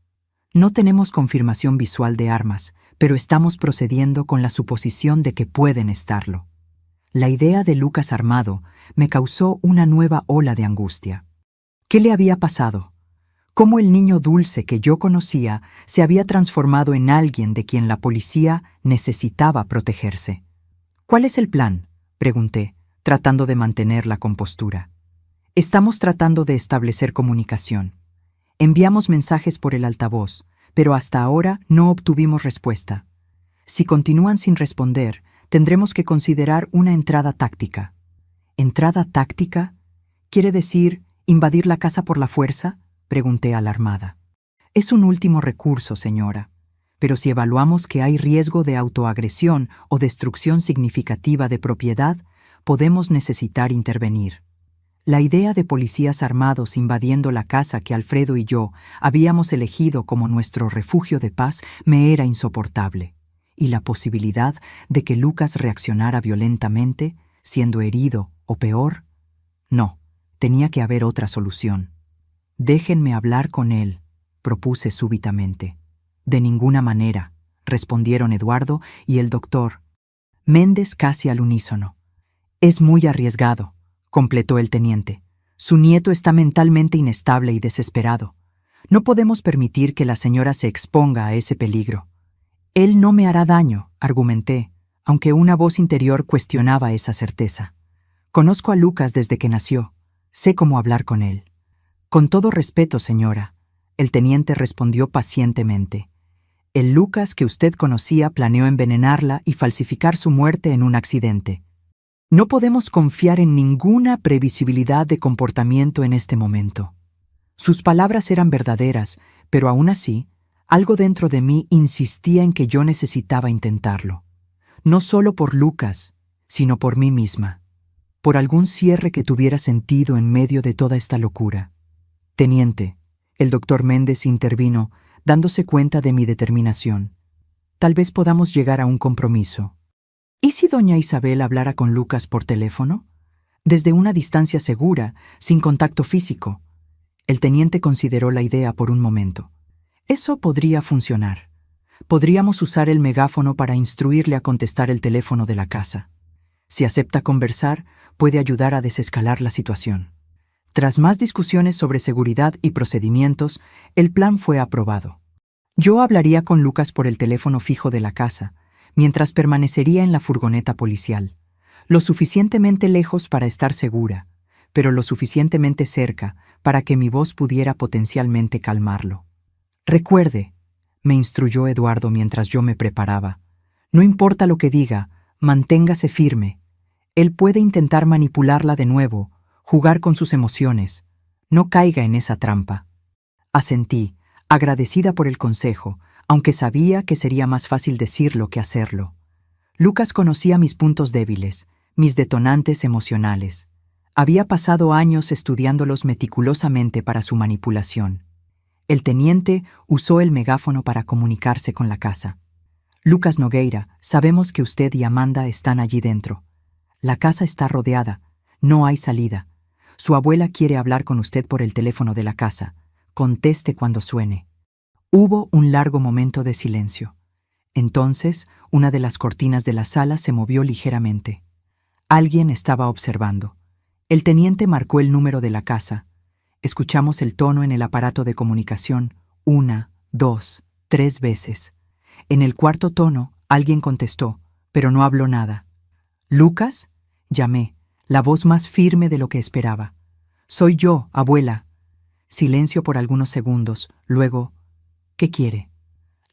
No tenemos confirmación visual de armas, pero estamos procediendo con la suposición de que pueden estarlo. La idea de Lucas armado me causó una nueva ola de angustia. ¿Qué le había pasado? ¿Cómo el niño dulce que yo conocía se había transformado en alguien de quien la policía necesitaba protegerse? «¿Cuál es el plan?», pregunté, tratando de mantener la compostura. «Estamos tratando de establecer comunicación. Enviamos mensajes por el altavoz, pero hasta ahora no obtuvimos respuesta. Si continúan sin responder, tendremos que considerar una entrada táctica». «¿Entrada táctica? ¿Quiere decir invadir la casa por la fuerza?», pregunté alarmada. «Es un último recurso, señora, pero si evaluamos que hay riesgo de autoagresión o destrucción significativa de propiedad, podemos necesitar intervenir». La idea de policías armados invadiendo la casa que Alfredo y yo habíamos elegido como nuestro refugio de paz me era insoportable, y la posibilidad de que Lucas reaccionara violentamente, siendo herido o peor, no, tenía que haber otra solución. «Déjenme hablar con él», propuse súbitamente. «De ninguna manera», respondieron Eduardo y el doctor Méndez casi al unísono. «Es muy arriesgado», completó el teniente. «Su nieto está mentalmente inestable y desesperado. No podemos permitir que la señora se exponga a ese peligro». «Él no me hará daño», argumenté, aunque una voz interior cuestionaba esa certeza. «Conozco a Lucas desde que nació. Sé cómo hablar con él». «Con todo respeto, señora», el teniente respondió pacientemente. «El Lucas que usted conocía planeó envenenarla y falsificar su muerte en un accidente. No podemos confiar en ninguna previsibilidad de comportamiento en este momento». Sus palabras eran verdaderas, pero aún así, algo dentro de mí insistía en que yo necesitaba intentarlo. No solo por Lucas, sino por mí misma. Por algún cierre que tuviera sentido en medio de toda esta locura. «Teniente», el doctor Méndez intervino, dándose cuenta de mi determinación. «Tal vez podamos llegar a un compromiso. ¿Y si doña Isabel hablara con Lucas por teléfono? Desde una distancia segura, sin contacto físico». El teniente consideró la idea por un momento. «Eso podría funcionar. Podríamos usar el megáfono para instruirle a contestar el teléfono de la casa. Si acepta conversar, puede ayudar a desescalar la situación». Tras más discusiones sobre seguridad y procedimientos, el plan fue aprobado. Yo hablaría con Lucas por el teléfono fijo de la casa, mientras permanecería en la furgoneta policial, lo suficientemente lejos para estar segura, pero lo suficientemente cerca para que mi voz pudiera potencialmente calmarlo. «Recuerde», me instruyó Eduardo mientras yo me preparaba, «no importa lo que diga, manténgase firme. Él puede intentar manipularla de nuevo, jugar con sus emociones. No caiga en esa trampa». Asentí, agradecida por el consejo, aunque sabía que sería más fácil decirlo que hacerlo. Lucas conocía mis puntos débiles, mis detonantes emocionales. Había pasado años estudiándolos meticulosamente para su manipulación. El teniente usó el megáfono para comunicarse con la casa. Lucas Nogueira, sabemos que usted y Amanda están allí dentro. La casa está rodeada. No hay salida. Su abuela quiere hablar con usted por el teléfono de la casa. Conteste cuando suene. Hubo un largo momento de silencio. Entonces, una de las cortinas de la sala se movió ligeramente. Alguien estaba observando. El teniente marcó el número de la casa. Escuchamos el tono en el aparato de comunicación 1, 2, 3 veces. En el cuarto tono, alguien contestó, pero no habló nada. «¿Lucas?», llamé, la voz más firme de lo que esperaba. «Soy yo, abuela». Silencio por algunos segundos, luego, «¿Qué quiere?».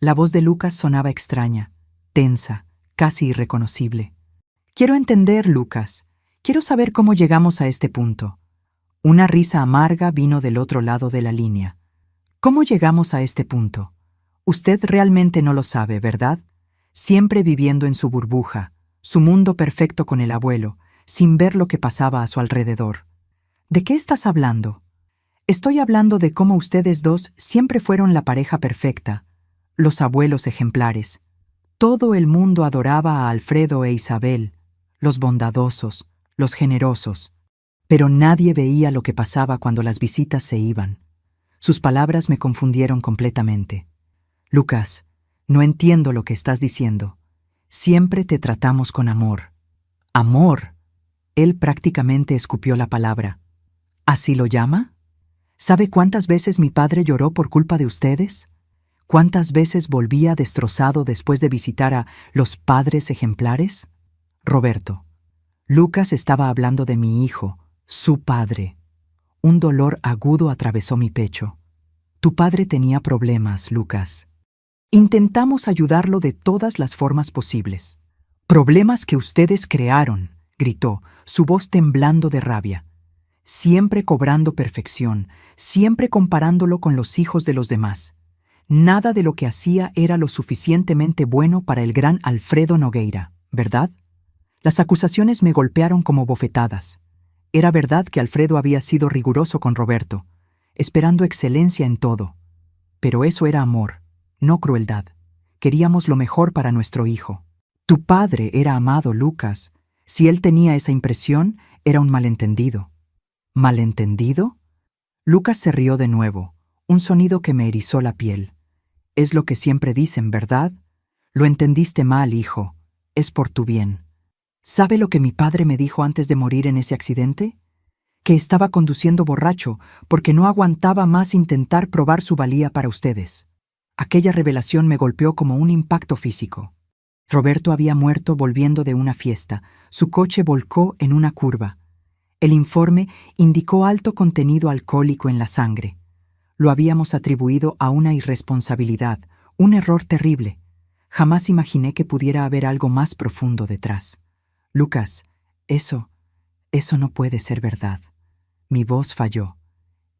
La voz de Lucas sonaba extraña, tensa, casi irreconocible. «Quiero entender, Lucas. Quiero saber cómo llegamos a este punto». Una risa amarga vino del otro lado de la línea. «¿Cómo llegamos a este punto? Usted realmente no lo sabe, ¿verdad? Siempre viviendo en su burbuja, su mundo perfecto con el abuelo, sin ver lo que pasaba a su alrededor». «¿De qué estás hablando?». «Estoy hablando de cómo ustedes dos siempre fueron la pareja perfecta, los abuelos ejemplares. Todo el mundo adoraba a Alfredo e Isabel, los bondadosos, los generosos. Pero nadie veía lo que pasaba cuando las visitas se iban». Sus palabras me confundieron completamente. «Lucas, no entiendo lo que estás diciendo. Siempre te tratamos con amor». «¿Amor?». Él prácticamente escupió la palabra. «¿Así lo llama? ¿Sabe cuántas veces mi padre lloró por culpa de ustedes? ¿Cuántas veces volvía destrozado después de visitar a los padres ejemplares?». «Roberto, Lucas estaba hablando de mi hijo, su padre». Un dolor agudo atravesó mi pecho. «Tu padre tenía problemas, Lucas. Intentamos ayudarlo de todas las formas posibles». «Problemas que ustedes crearon», gritó, su voz temblando de rabia. «Siempre cobrando perfección, siempre comparándolo con los hijos de los demás. Nada de lo que hacía era lo suficientemente bueno para el gran Alfredo Nogueira, ¿verdad?». Las acusaciones me golpearon como bofetadas. Era verdad que Alfredo había sido riguroso con Roberto, esperando excelencia en todo. Pero eso era amor, no crueldad. Queríamos lo mejor para nuestro hijo. Tu padre era amado, Lucas. Si él tenía esa impresión, era un malentendido. ¿Malentendido? Lucas se rió de nuevo, un sonido que me erizó la piel. «Es lo que siempre dicen, ¿verdad? Lo entendiste mal, hijo. Es por tu bien». ¿Sabe lo que mi padre me dijo antes de morir en ese accidente? Que estaba conduciendo borracho porque no aguantaba más intentar probar su valía para ustedes. Aquella revelación me golpeó como un impacto físico. Roberto había muerto volviendo de una fiesta. Su coche volcó en una curva. El informe indicó alto contenido alcohólico en la sangre. Lo habíamos atribuido a una irresponsabilidad, un error terrible. Jamás imaginé que pudiera haber algo más profundo detrás. «Lucas, eso no puede ser verdad». Mi voz falló.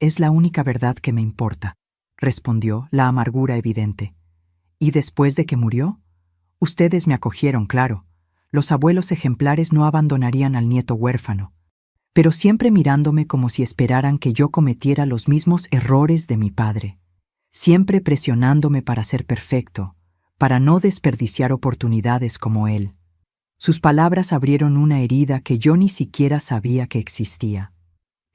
«Es la única verdad que me importa», respondió, la amargura evidente. «¿Y después de que murió? Ustedes me acogieron, claro. Los abuelos ejemplares no abandonarían al nieto huérfano. Pero siempre mirándome como si esperaran que yo cometiera los mismos errores de mi padre. Siempre presionándome para ser perfecto, para no desperdiciar oportunidades como él». Sus palabras abrieron una herida que yo ni siquiera sabía que existía.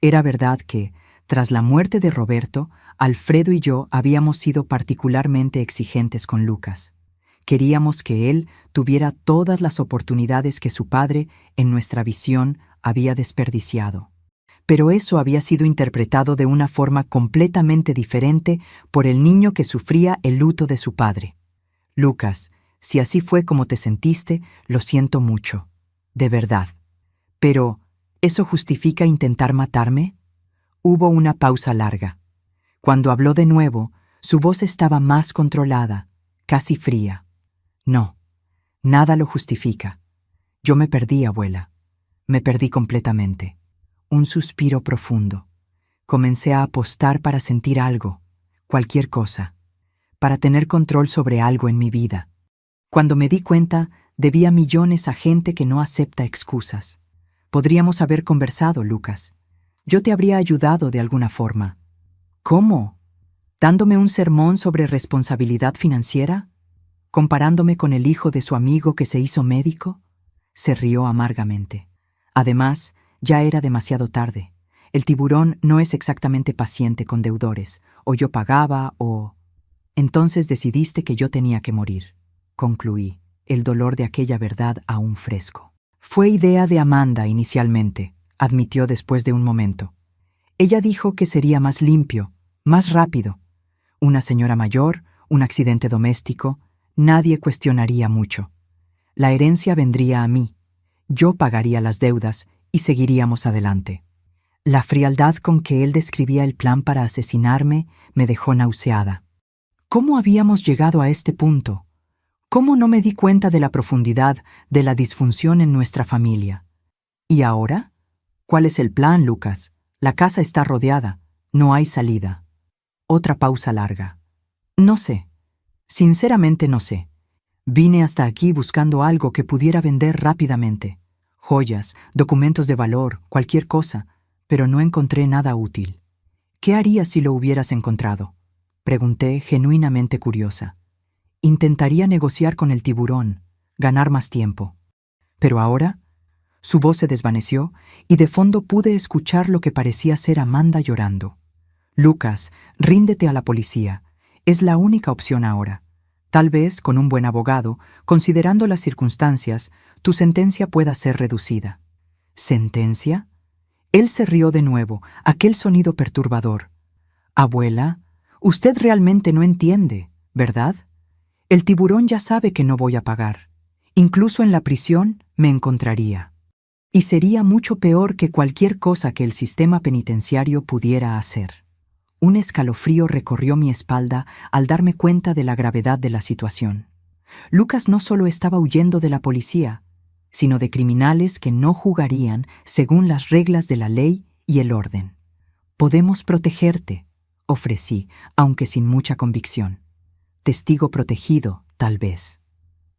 Era verdad que, tras la muerte de Roberto, Alfredo y yo habíamos sido particularmente exigentes con Lucas. Queríamos que él tuviera todas las oportunidades que su padre, en nuestra visión, había desperdiciado. Pero eso había sido interpretado de una forma completamente diferente por el niño que sufría el luto de su padre. «Lucas, si así fue como te sentiste, lo siento mucho. De verdad. Pero, ¿eso justifica intentar matarme?». Hubo una pausa larga. Cuando habló de nuevo, su voz estaba más controlada, casi fría. «No, nada lo justifica. Yo me perdí, abuela. Me perdí completamente». Un suspiro profundo. Comencé a apostar para sentir algo, cualquier cosa. para tener control sobre algo en mi vida. Cuando me di cuenta, debía millones a gente que no acepta excusas. Podríamos haber conversado, Lucas. Yo te habría ayudado de alguna forma. ¿Cómo? ¿Dándome un sermón sobre responsabilidad financiera? ¿Comparándome con el hijo de su amigo que se hizo médico? Se rió amargamente. Además, ya era demasiado tarde. El tiburón no es exactamente paciente con deudores. O yo pagaba o... Entonces decidiste que yo tenía que morir. Concluí, el dolor de aquella verdad aún fresco. Fue idea de Amanda inicialmente, admitió después de un momento. Ella dijo que sería más limpio, más rápido. Una señora mayor, un accidente doméstico, nadie cuestionaría mucho. La herencia vendría a mí. Yo pagaría las deudas y seguiríamos adelante. La frialdad con que él describía el plan para asesinarme me dejó nauseada. ¿Cómo habíamos llegado a este punto? ¿Cómo no me di cuenta de la profundidad de la disfunción en nuestra familia? ¿Y ahora? ¿Cuál es el plan, Lucas? La casa está rodeada. No hay salida. Otra pausa larga. No sé. Sinceramente no sé. Vine hasta aquí buscando algo que pudiera vender rápidamente. Joyas, documentos de valor, cualquier cosa, pero no encontré nada útil. ¿Qué harías si lo hubieras encontrado? Pregunté, genuinamente curiosa. Intentaría negociar con el tiburón, ganar más tiempo. Pero ahora, su voz se desvaneció y de fondo pude escuchar lo que parecía ser Amanda llorando. Lucas, ríndete a la policía. Es la única opción ahora. Tal vez, con un buen abogado, considerando las circunstancias, tu sentencia pueda ser reducida. ¿Sentencia? Él se rió de nuevo, aquel sonido perturbador. Abuela, usted realmente no entiende, ¿verdad? El tiburón ya sabe que no voy a pagar. Incluso en la prisión me encontraría. Y sería mucho peor que cualquier cosa que el sistema penitenciario pudiera hacer. Un escalofrío recorrió mi espalda al darme cuenta de la gravedad de la situación. Lucas no solo estaba huyendo de la policía, sino de criminales que no jugarían según las reglas de la ley y el orden. Podemos protegerte, ofrecí, aunque sin mucha convicción. Testigo protegido, tal vez.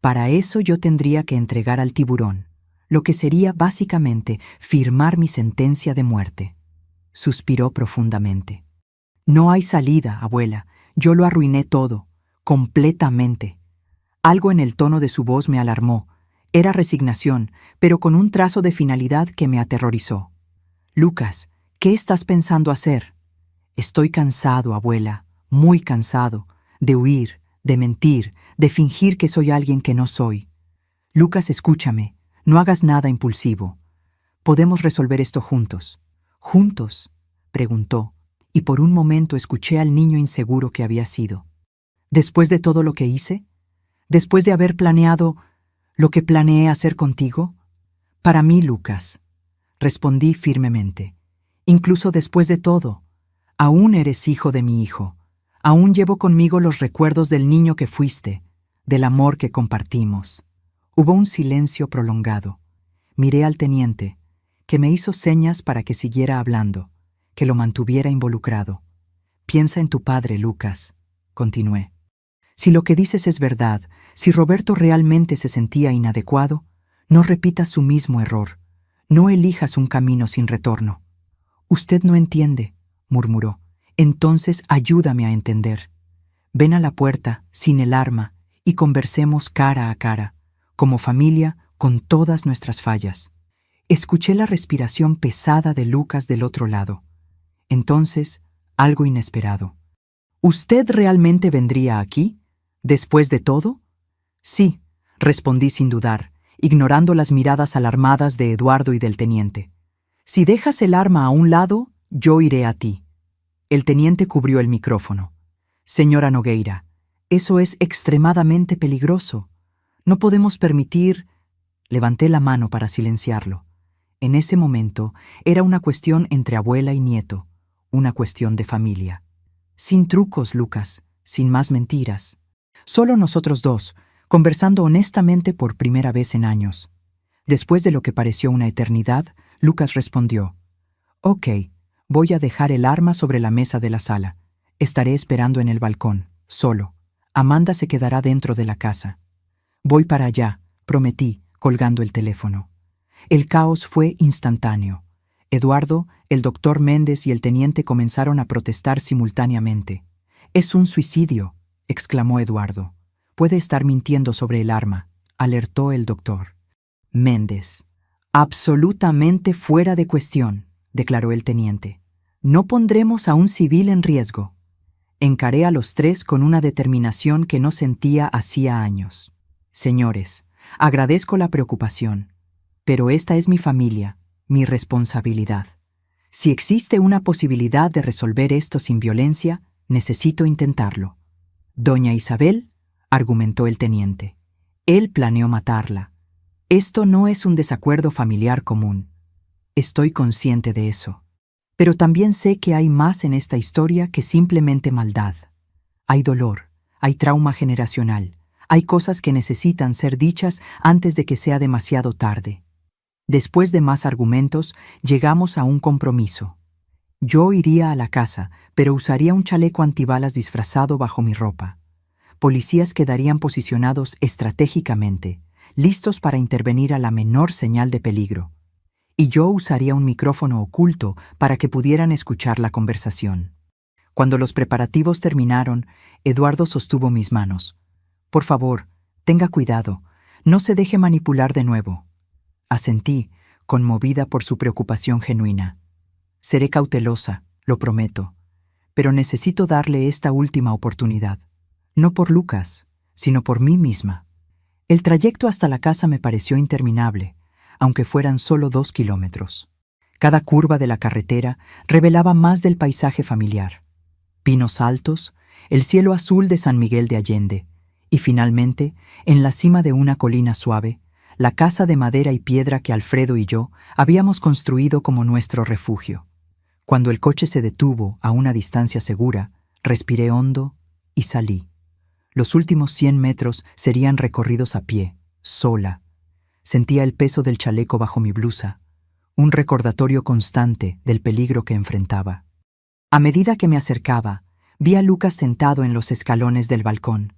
Para eso yo tendría que entregar al tiburón, lo que sería básicamente firmar mi sentencia de muerte. Suspiró profundamente. No hay salida, abuela. Yo lo arruiné todo, completamente. Algo en el tono de su voz me alarmó. Era resignación, pero con un trazo de finalidad que me aterrorizó. Lucas, ¿qué estás pensando hacer? Estoy cansado, abuela, muy cansado, de huir, de mentir, de fingir que soy alguien que no soy. Lucas, escúchame, no hagas nada impulsivo. Podemos resolver esto juntos. ¿Juntos?, preguntó, y por un momento escuché al niño inseguro que había sido. ¿Después de todo lo que hice? ¿Después de haber planeado lo que planeé hacer contigo? Para mí, Lucas, respondí firmemente. Incluso después de todo, aún eres hijo de mi hijo. Aún llevo conmigo los recuerdos del niño que fuiste, del amor que compartimos. Hubo un silencio prolongado. Miré al teniente, que me hizo señas para que siguiera hablando, que lo mantuviera involucrado. Piensa en tu padre, Lucas, continué. Si lo que dices es verdad, si Roberto realmente se sentía inadecuado, no repitas su mismo error. No elijas un camino sin retorno. Usted no entiende, murmuró. Entonces ayúdame a entender. Ven a la puerta, sin el arma, y conversemos cara a cara, como familia, con todas nuestras fallas. Escuché la respiración pesada de Lucas del otro lado. Entonces, algo inesperado. ¿Usted realmente vendría aquí? ¿Después de todo? Sí, respondí sin dudar, ignorando las miradas alarmadas de Eduardo y del teniente. Si dejas el arma a un lado, yo iré a ti. El teniente cubrió el micrófono. Señora Nogueira, eso es extremadamente peligroso. No podemos permitir... Levanté la mano para silenciarlo. En ese momento era una cuestión entre abuela y nieto, una cuestión de familia. Sin trucos, Lucas, sin más mentiras. Solo nosotros dos, conversando honestamente por primera vez en años. Después de lo que pareció una eternidad, Lucas respondió: «Ok, voy a dejar el arma sobre la mesa de la sala. Estaré esperando en el balcón, solo. Amanda se quedará dentro de la casa. Voy para allá, prometí, colgando el teléfono. El caos fue instantáneo. Eduardo, el doctor Méndez y el teniente comenzaron a protestar simultáneamente. «Es un suicidio», exclamó Eduardo. «Puede estar mintiendo sobre el arma», alertó el doctor. Méndez. «Absolutamente fuera de cuestión», declaró el teniente. «No pondremos a un civil en riesgo». Encaré a los tres con una determinación que no sentía hacía años. «Señores, agradezco la preocupación, pero esta es mi familia, mi responsabilidad. Si existe una posibilidad de resolver esto sin violencia, necesito intentarlo». «Doña Isabel», argumentó el teniente. «Él planeó matarla. Esto no es un desacuerdo familiar común. Estoy consciente de eso. Pero también sé que hay más en esta historia que simplemente maldad. Hay dolor, hay trauma generacional, hay cosas que necesitan ser dichas antes de que sea demasiado tarde». Después de más argumentos, llegamos a un compromiso. Yo iría a la casa, pero usaría un chaleco antibalas disfrazado bajo mi ropa. Policías quedarían posicionados estratégicamente, listos para intervenir a la menor señal de peligro. Y yo usaría un micrófono oculto para que pudieran escuchar la conversación. Cuando los preparativos terminaron, Eduardo sostuvo mis manos. «Por favor, tenga cuidado, no se deje manipular de nuevo». Asentí, conmovida por su preocupación genuina. «Seré cautelosa, lo prometo, pero necesito darle esta última oportunidad. No por Lucas, sino por mí misma». El trayecto hasta la casa me pareció interminable, aunque fueran solo 2 kilómetros. Cada curva de la carretera revelaba más del paisaje familiar. Pinos altos, el cielo azul de San Miguel de Allende, y finalmente, en la cima de una colina suave, la casa de madera y piedra que Alfredo y yo habíamos construido como nuestro refugio. Cuando el coche se detuvo a una distancia segura, respiré hondo y salí. Los últimos 100 metros serían recorridos a pie, sola. Sentía el peso del chaleco bajo mi blusa, un recordatorio constante del peligro que enfrentaba. A medida que me acercaba, vi a Lucas sentado en los escalones del balcón.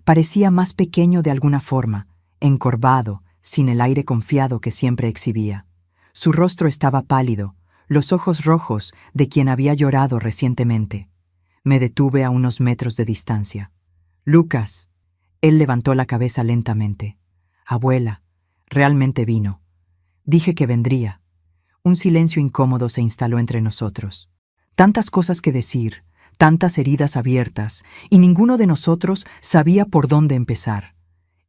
Parecía más pequeño de alguna forma, encorvado, sin el aire confiado que siempre exhibía. Su rostro estaba pálido, los ojos rojos de quien había llorado recientemente. Me detuve a unos metros de distancia. «Lucas». Él levantó la cabeza lentamente. «Abuela, realmente vino. Dije que vendría». Un silencio incómodo se instaló entre nosotros. Tantas cosas que decir, tantas heridas abiertas, y ninguno de nosotros sabía por dónde empezar.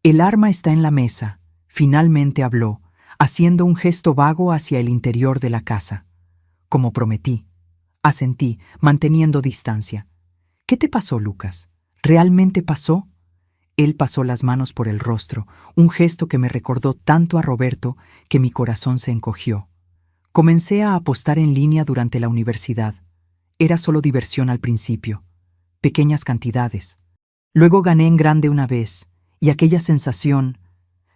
«El arma está en la mesa», finalmente habló, haciendo un gesto vago hacia el interior de la casa. «Como prometí». Asentí, manteniendo distancia. «¿Qué te pasó, Lucas? ¿Realmente pasó?». Él pasó las manos por el rostro, un gesto que me recordó tanto a Roberto que mi corazón se encogió. Comencé a apostar en línea durante la universidad. Era solo diversión al principio, pequeñas cantidades. Luego gané en grande una vez, y aquella sensación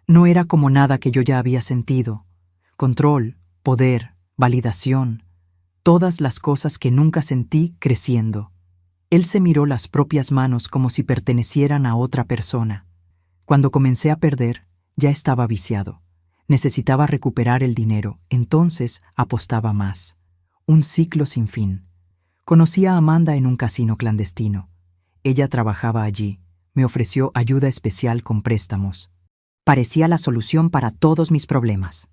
no era como nada que yo ya había sentido. Control, poder, validación, todas las cosas que nunca sentí creciendo. Él se miró las propias manos como si pertenecieran a otra persona. Cuando comencé a perder, ya estaba viciado. Necesitaba recuperar el dinero, entonces apostaba más. Un ciclo sin fin. Conocí a Amanda en un casino clandestino. Ella trabajaba allí. Me ofreció ayuda especial con préstamos. Parecía la solución para todos mis problemas.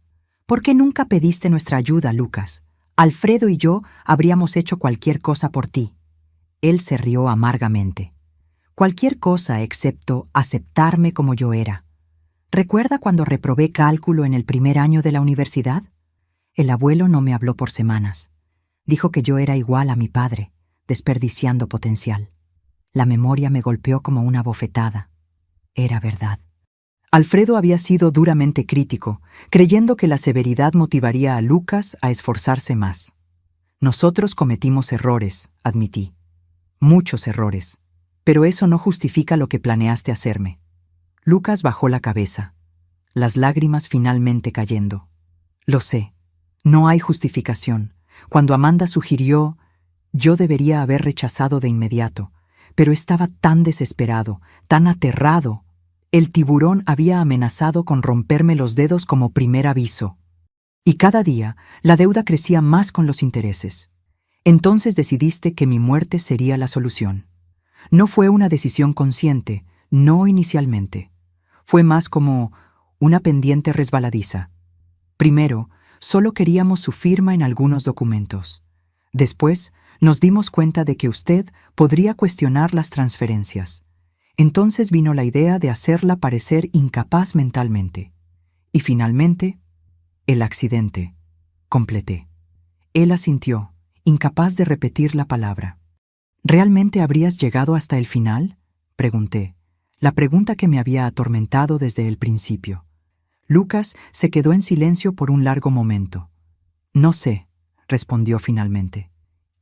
«¿Por qué nunca pediste nuestra ayuda, Lucas? Alfredo y yo habríamos hecho cualquier cosa por ti». Él se rió amargamente. «Cualquier cosa excepto aceptarme como yo era. ¿Recuerda cuando reprobé cálculo en el primer año de la universidad? El abuelo no me habló por semanas. Dijo que yo era igual a mi padre, desperdiciando potencial. La memoria me golpeó como una bofetada. Era verdad». Alfredo había sido duramente crítico, creyendo que la severidad motivaría a Lucas a esforzarse más. «Nosotros cometimos errores», admití. «Muchos errores. Pero eso no justifica lo que planeaste hacerme». Lucas bajó la cabeza, las lágrimas finalmente cayendo. «Lo sé. No hay justificación. Cuando Amanda sugirió, yo debería haber rechazado de inmediato, pero estaba tan desesperado, tan aterrado. El tiburón había amenazado con romperme los dedos como primer aviso. Y cada día la deuda crecía más con los intereses. Entonces decidiste que mi muerte sería la solución. No fue una decisión consciente, no inicialmente. Fue más como una pendiente resbaladiza. Primero, solo queríamos su firma en algunos documentos. Después, nos dimos cuenta de que usted podría cuestionar las transferencias. Entonces vino la idea de hacerla parecer incapaz mentalmente. Y finalmente, el accidente. Completé. Él asintió, incapaz de repetir la palabra. ¿Realmente habrías llegado hasta el final?, pregunté, la pregunta que me había atormentado desde el principio. Lucas se quedó en silencio por un largo momento. No sé, respondió finalmente.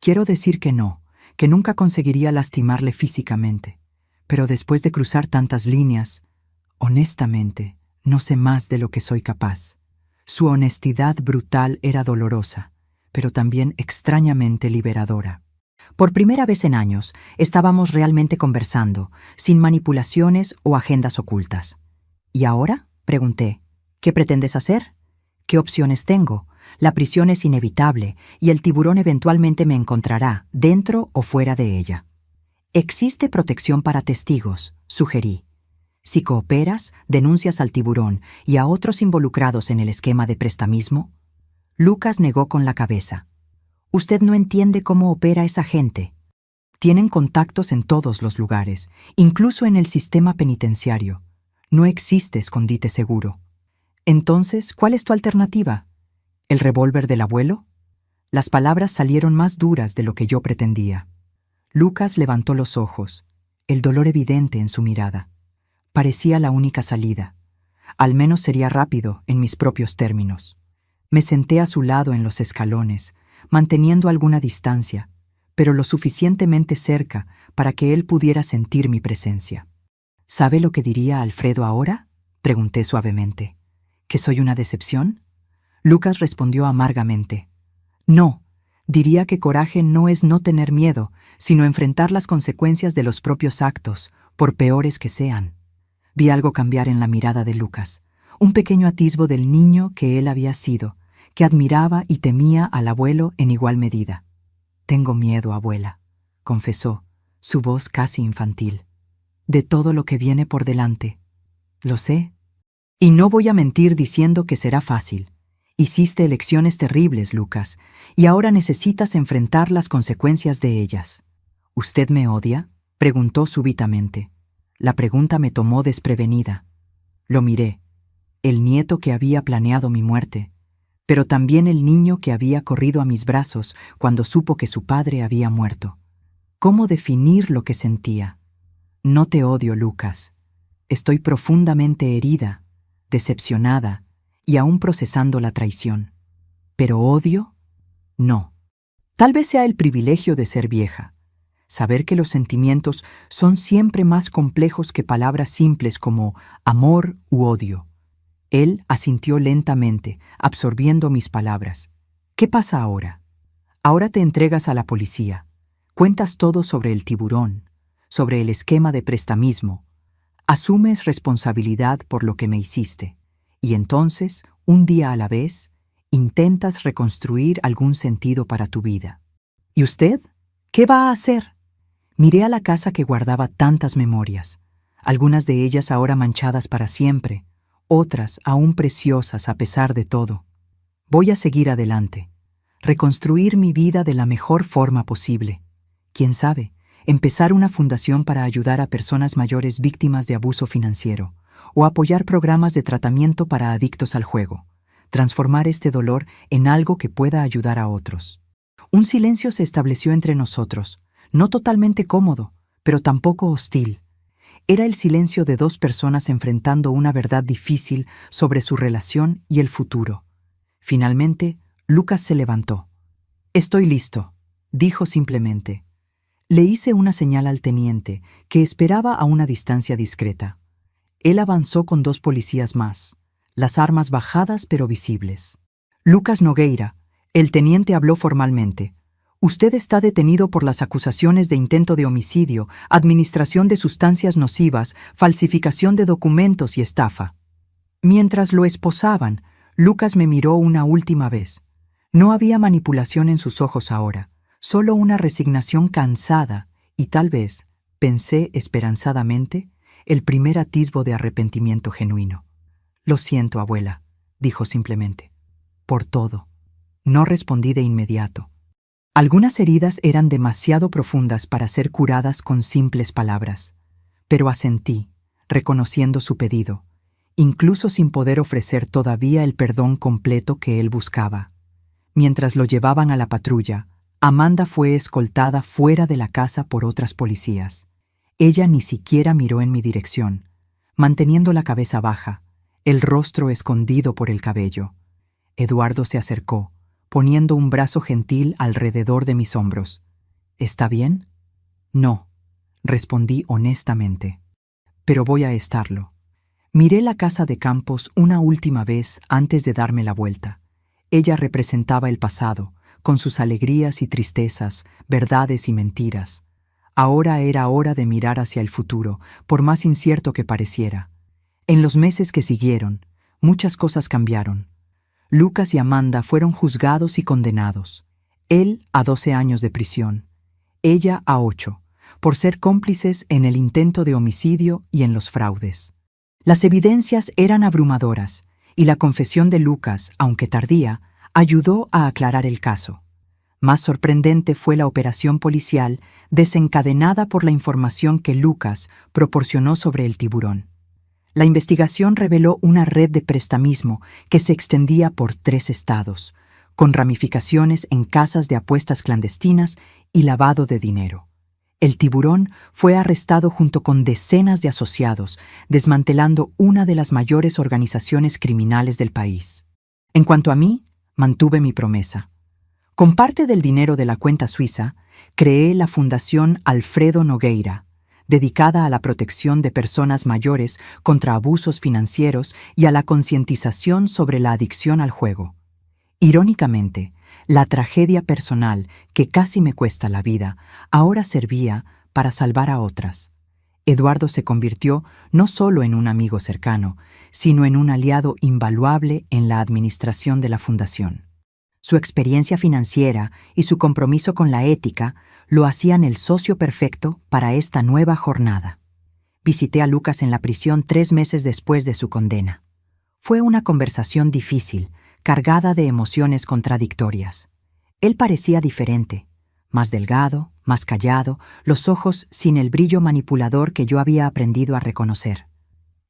Quiero decir que no, que nunca conseguiría lastimarle físicamente. Pero después de cruzar tantas líneas, honestamente, no sé más de lo que soy capaz. Su honestidad brutal era dolorosa, pero también extrañamente liberadora. Por primera vez en años, estábamos realmente conversando, sin manipulaciones o agendas ocultas. ¿Y ahora?, pregunté. ¿Qué pretendes hacer? ¿Qué opciones tengo? La prisión es inevitable y el tiburón eventualmente me encontrará, dentro o fuera de ella. Existe protección para testigos, sugerí. Si cooperas, denuncias al tiburón y a otros involucrados en el esquema de prestamismo. Lucas negó con la cabeza. Usted no entiende cómo opera esa gente. Tienen contactos en todos los lugares, incluso en el sistema penitenciario. No existe escondite seguro. Entonces, ¿cuál es tu alternativa? ¿El revólver del abuelo? Las palabras salieron más duras de lo que yo pretendía. Lucas levantó los ojos, el dolor evidente en su mirada. Parecía la única salida. Al menos sería rápido en mis propios términos. Me senté a su lado en los escalones, manteniendo alguna distancia, pero lo suficientemente cerca para que él pudiera sentir mi presencia. ¿Sabe lo que diría Alfredo ahora?, pregunté suavemente. ¿Que soy una decepción? Lucas respondió amargamente. No, diría que coraje no es no tener miedo, sino enfrentar las consecuencias de los propios actos, por peores que sean. Vi algo cambiar en la mirada de Lucas, un pequeño atisbo del niño que él había sido, que admiraba y temía al abuelo en igual medida. Tengo miedo, abuela, confesó, su voz casi infantil. De todo lo que viene por delante. Lo sé. Y no voy a mentir diciendo que será fácil. Hiciste elecciones terribles, Lucas, y ahora necesitas enfrentar las consecuencias de ellas. ¿Usted me odia?, preguntó súbitamente. La pregunta me tomó desprevenida. Lo miré. El nieto que había planeado mi muerte, pero también el niño que había corrido a mis brazos cuando supo que su padre había muerto. ¿Cómo definir lo que sentía? No te odio, Lucas. Estoy profundamente herida, decepcionada y aún procesando la traición. ¿Pero odio? No. Tal vez sea el privilegio de ser vieja. Saber que los sentimientos son siempre más complejos que palabras simples como amor u odio. Él asintió lentamente, absorbiendo mis palabras. ¿Qué pasa ahora? Ahora te entregas a la policía. Cuentas todo sobre el tiburón, sobre el esquema de prestamismo. Asumes responsabilidad por lo que me hiciste. Y entonces, un día a la vez, intentas reconstruir algún sentido para tu vida. ¿Y usted? ¿Qué va a hacer? Miré a la casa que guardaba tantas memorias, algunas de ellas ahora manchadas para siempre, otras aún preciosas a pesar de todo. Voy a seguir adelante, reconstruir mi vida de la mejor forma posible. Quién sabe, empezar una fundación para ayudar a personas mayores víctimas de abuso financiero, o apoyar programas de tratamiento para adictos al juego, transformar este dolor en algo que pueda ayudar a otros. Un silencio se estableció entre nosotros, no totalmente cómodo, pero tampoco hostil. Era el silencio de dos personas enfrentando una verdad difícil sobre su relación y el futuro. Finalmente, Lucas se levantó. «Estoy listo», dijo simplemente. Le hice una señal al teniente, que esperaba a una distancia discreta. Él avanzó con 2 policías más, las armas bajadas pero visibles. «Lucas Nogueira», el teniente habló formalmente. Usted está detenido por las acusaciones de intento de homicidio, administración de sustancias nocivas, falsificación de documentos y estafa. Mientras lo esposaban, Lucas me miró una última vez. No había manipulación en sus ojos ahora, solo una resignación cansada y tal vez, pensé esperanzadamente, el primer atisbo de arrepentimiento genuino. «Lo siento, abuela», dijo simplemente. «Por todo». No respondí de inmediato. Algunas heridas eran demasiado profundas para ser curadas con simples palabras, pero asentí, reconociendo su pedido, incluso sin poder ofrecer todavía el perdón completo que él buscaba. Mientras lo llevaban a la patrulla, Amanda fue escoltada fuera de la casa por otras policías. Ella ni siquiera miró en mi dirección, manteniendo la cabeza baja, el rostro escondido por el cabello. Eduardo se acercó, poniendo un brazo gentil alrededor de mis hombros. «¿Está bien?» «No», respondí honestamente. «Pero voy a estarlo». Miré la casa de Campos una última vez antes de darme la vuelta. Ella representaba el pasado, con sus alegrías y tristezas, verdades y mentiras. Ahora era hora de mirar hacia el futuro, por más incierto que pareciera. En los meses que siguieron, muchas cosas cambiaron. Lucas y Amanda fueron juzgados y condenados. Él a 12 años de prisión, ella a 8, por ser cómplices en el intento de homicidio y en los fraudes. Las evidencias eran abrumadoras, y la confesión de Lucas, aunque tardía, ayudó a aclarar el caso. Más sorprendente fue la operación policial desencadenada por la información que Lucas proporcionó sobre el tiburón. La investigación reveló una red de prestamismo que se extendía por 3 estados, con ramificaciones en casas de apuestas clandestinas y lavado de dinero. El tiburón fue arrestado junto con decenas de asociados, desmantelando una de las mayores organizaciones criminales del país. En cuanto a mí, mantuve mi promesa. Con parte del dinero de la cuenta suiza, creé la Fundación Alfredo Nogueira, dedicada a la protección de personas mayores contra abusos financieros y a la concientización sobre la adicción al juego. Irónicamente, la tragedia personal, que casi me cuesta la vida, ahora servía para salvar a otras. Eduardo se convirtió no solo en un amigo cercano, sino en un aliado invaluable en la administración de la fundación. Su experiencia financiera y su compromiso con la ética lo hacían el socio perfecto para esta nueva jornada. Visité a Lucas en la prisión 3 meses después de su condena. Fue una conversación difícil, cargada de emociones contradictorias. Él parecía diferente, más delgado, más callado, los ojos sin el brillo manipulador que yo había aprendido a reconocer.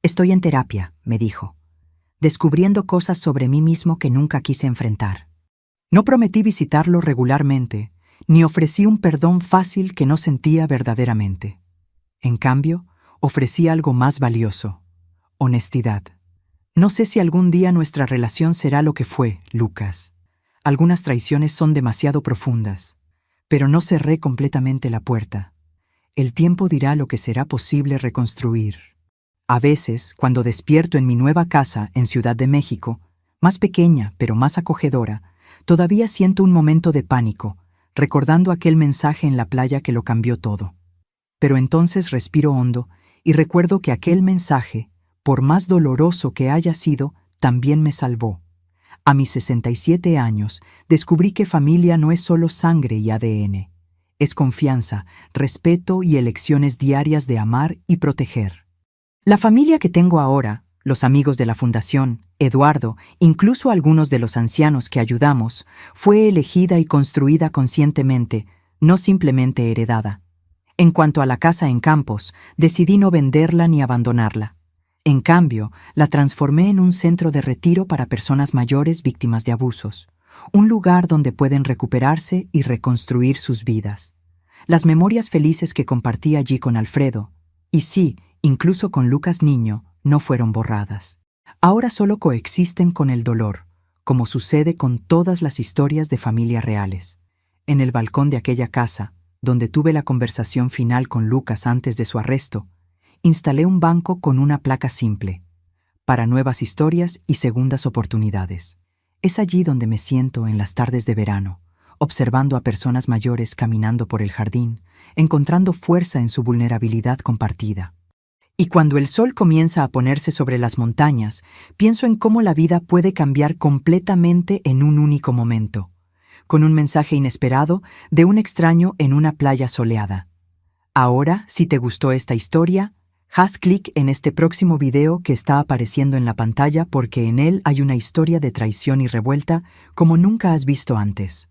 «Estoy en terapia», me dijo, descubriendo cosas sobre mí mismo que nunca quise enfrentar. No prometí visitarlo regularmente, ni ofrecí un perdón fácil que no sentía verdaderamente. En cambio, ofrecí algo más valioso: honestidad. No sé si algún día nuestra relación será lo que fue, Lucas. Algunas traiciones son demasiado profundas, pero no cerré completamente la puerta. El tiempo dirá lo que será posible reconstruir. A veces, cuando despierto en mi nueva casa en Ciudad de México, más pequeña pero más acogedora, todavía siento un momento de pánico, recordando aquel mensaje en la playa que lo cambió todo. Pero entonces respiro hondo y recuerdo que aquel mensaje, por más doloroso que haya sido, también me salvó. A mis 67 años, descubrí que familia no es solo sangre y ADN. Es confianza, respeto y elecciones diarias de amar y proteger. La familia que tengo ahora, los amigos de la Fundación, Eduardo, incluso algunos de los ancianos que ayudamos, fue elegida y construida conscientemente, no simplemente heredada. En cuanto a la casa en Campos, decidí no venderla ni abandonarla. En cambio, la transformé en un centro de retiro para personas mayores víctimas de abusos, un lugar donde pueden recuperarse y reconstruir sus vidas. Las memorias felices que compartí allí con Alfredo, y sí, incluso con Lucas niño, no fueron borradas. Ahora solo coexisten con el dolor, como sucede con todas las historias de familias reales. En el balcón de aquella casa, donde tuve la conversación final con Lucas antes de su arresto, instalé un banco con una placa simple: para nuevas historias y segundas oportunidades. Es allí donde me siento en las tardes de verano, observando a personas mayores caminando por el jardín, encontrando fuerza en su vulnerabilidad compartida. Y cuando el sol comienza a ponerse sobre las montañas, pienso en cómo la vida puede cambiar completamente en un único momento, con un mensaje inesperado de un extraño en una playa soleada. Ahora, si te gustó esta historia, haz clic en este próximo video que está apareciendo en la pantalla porque en él hay una historia de traición y revuelta como nunca has visto antes.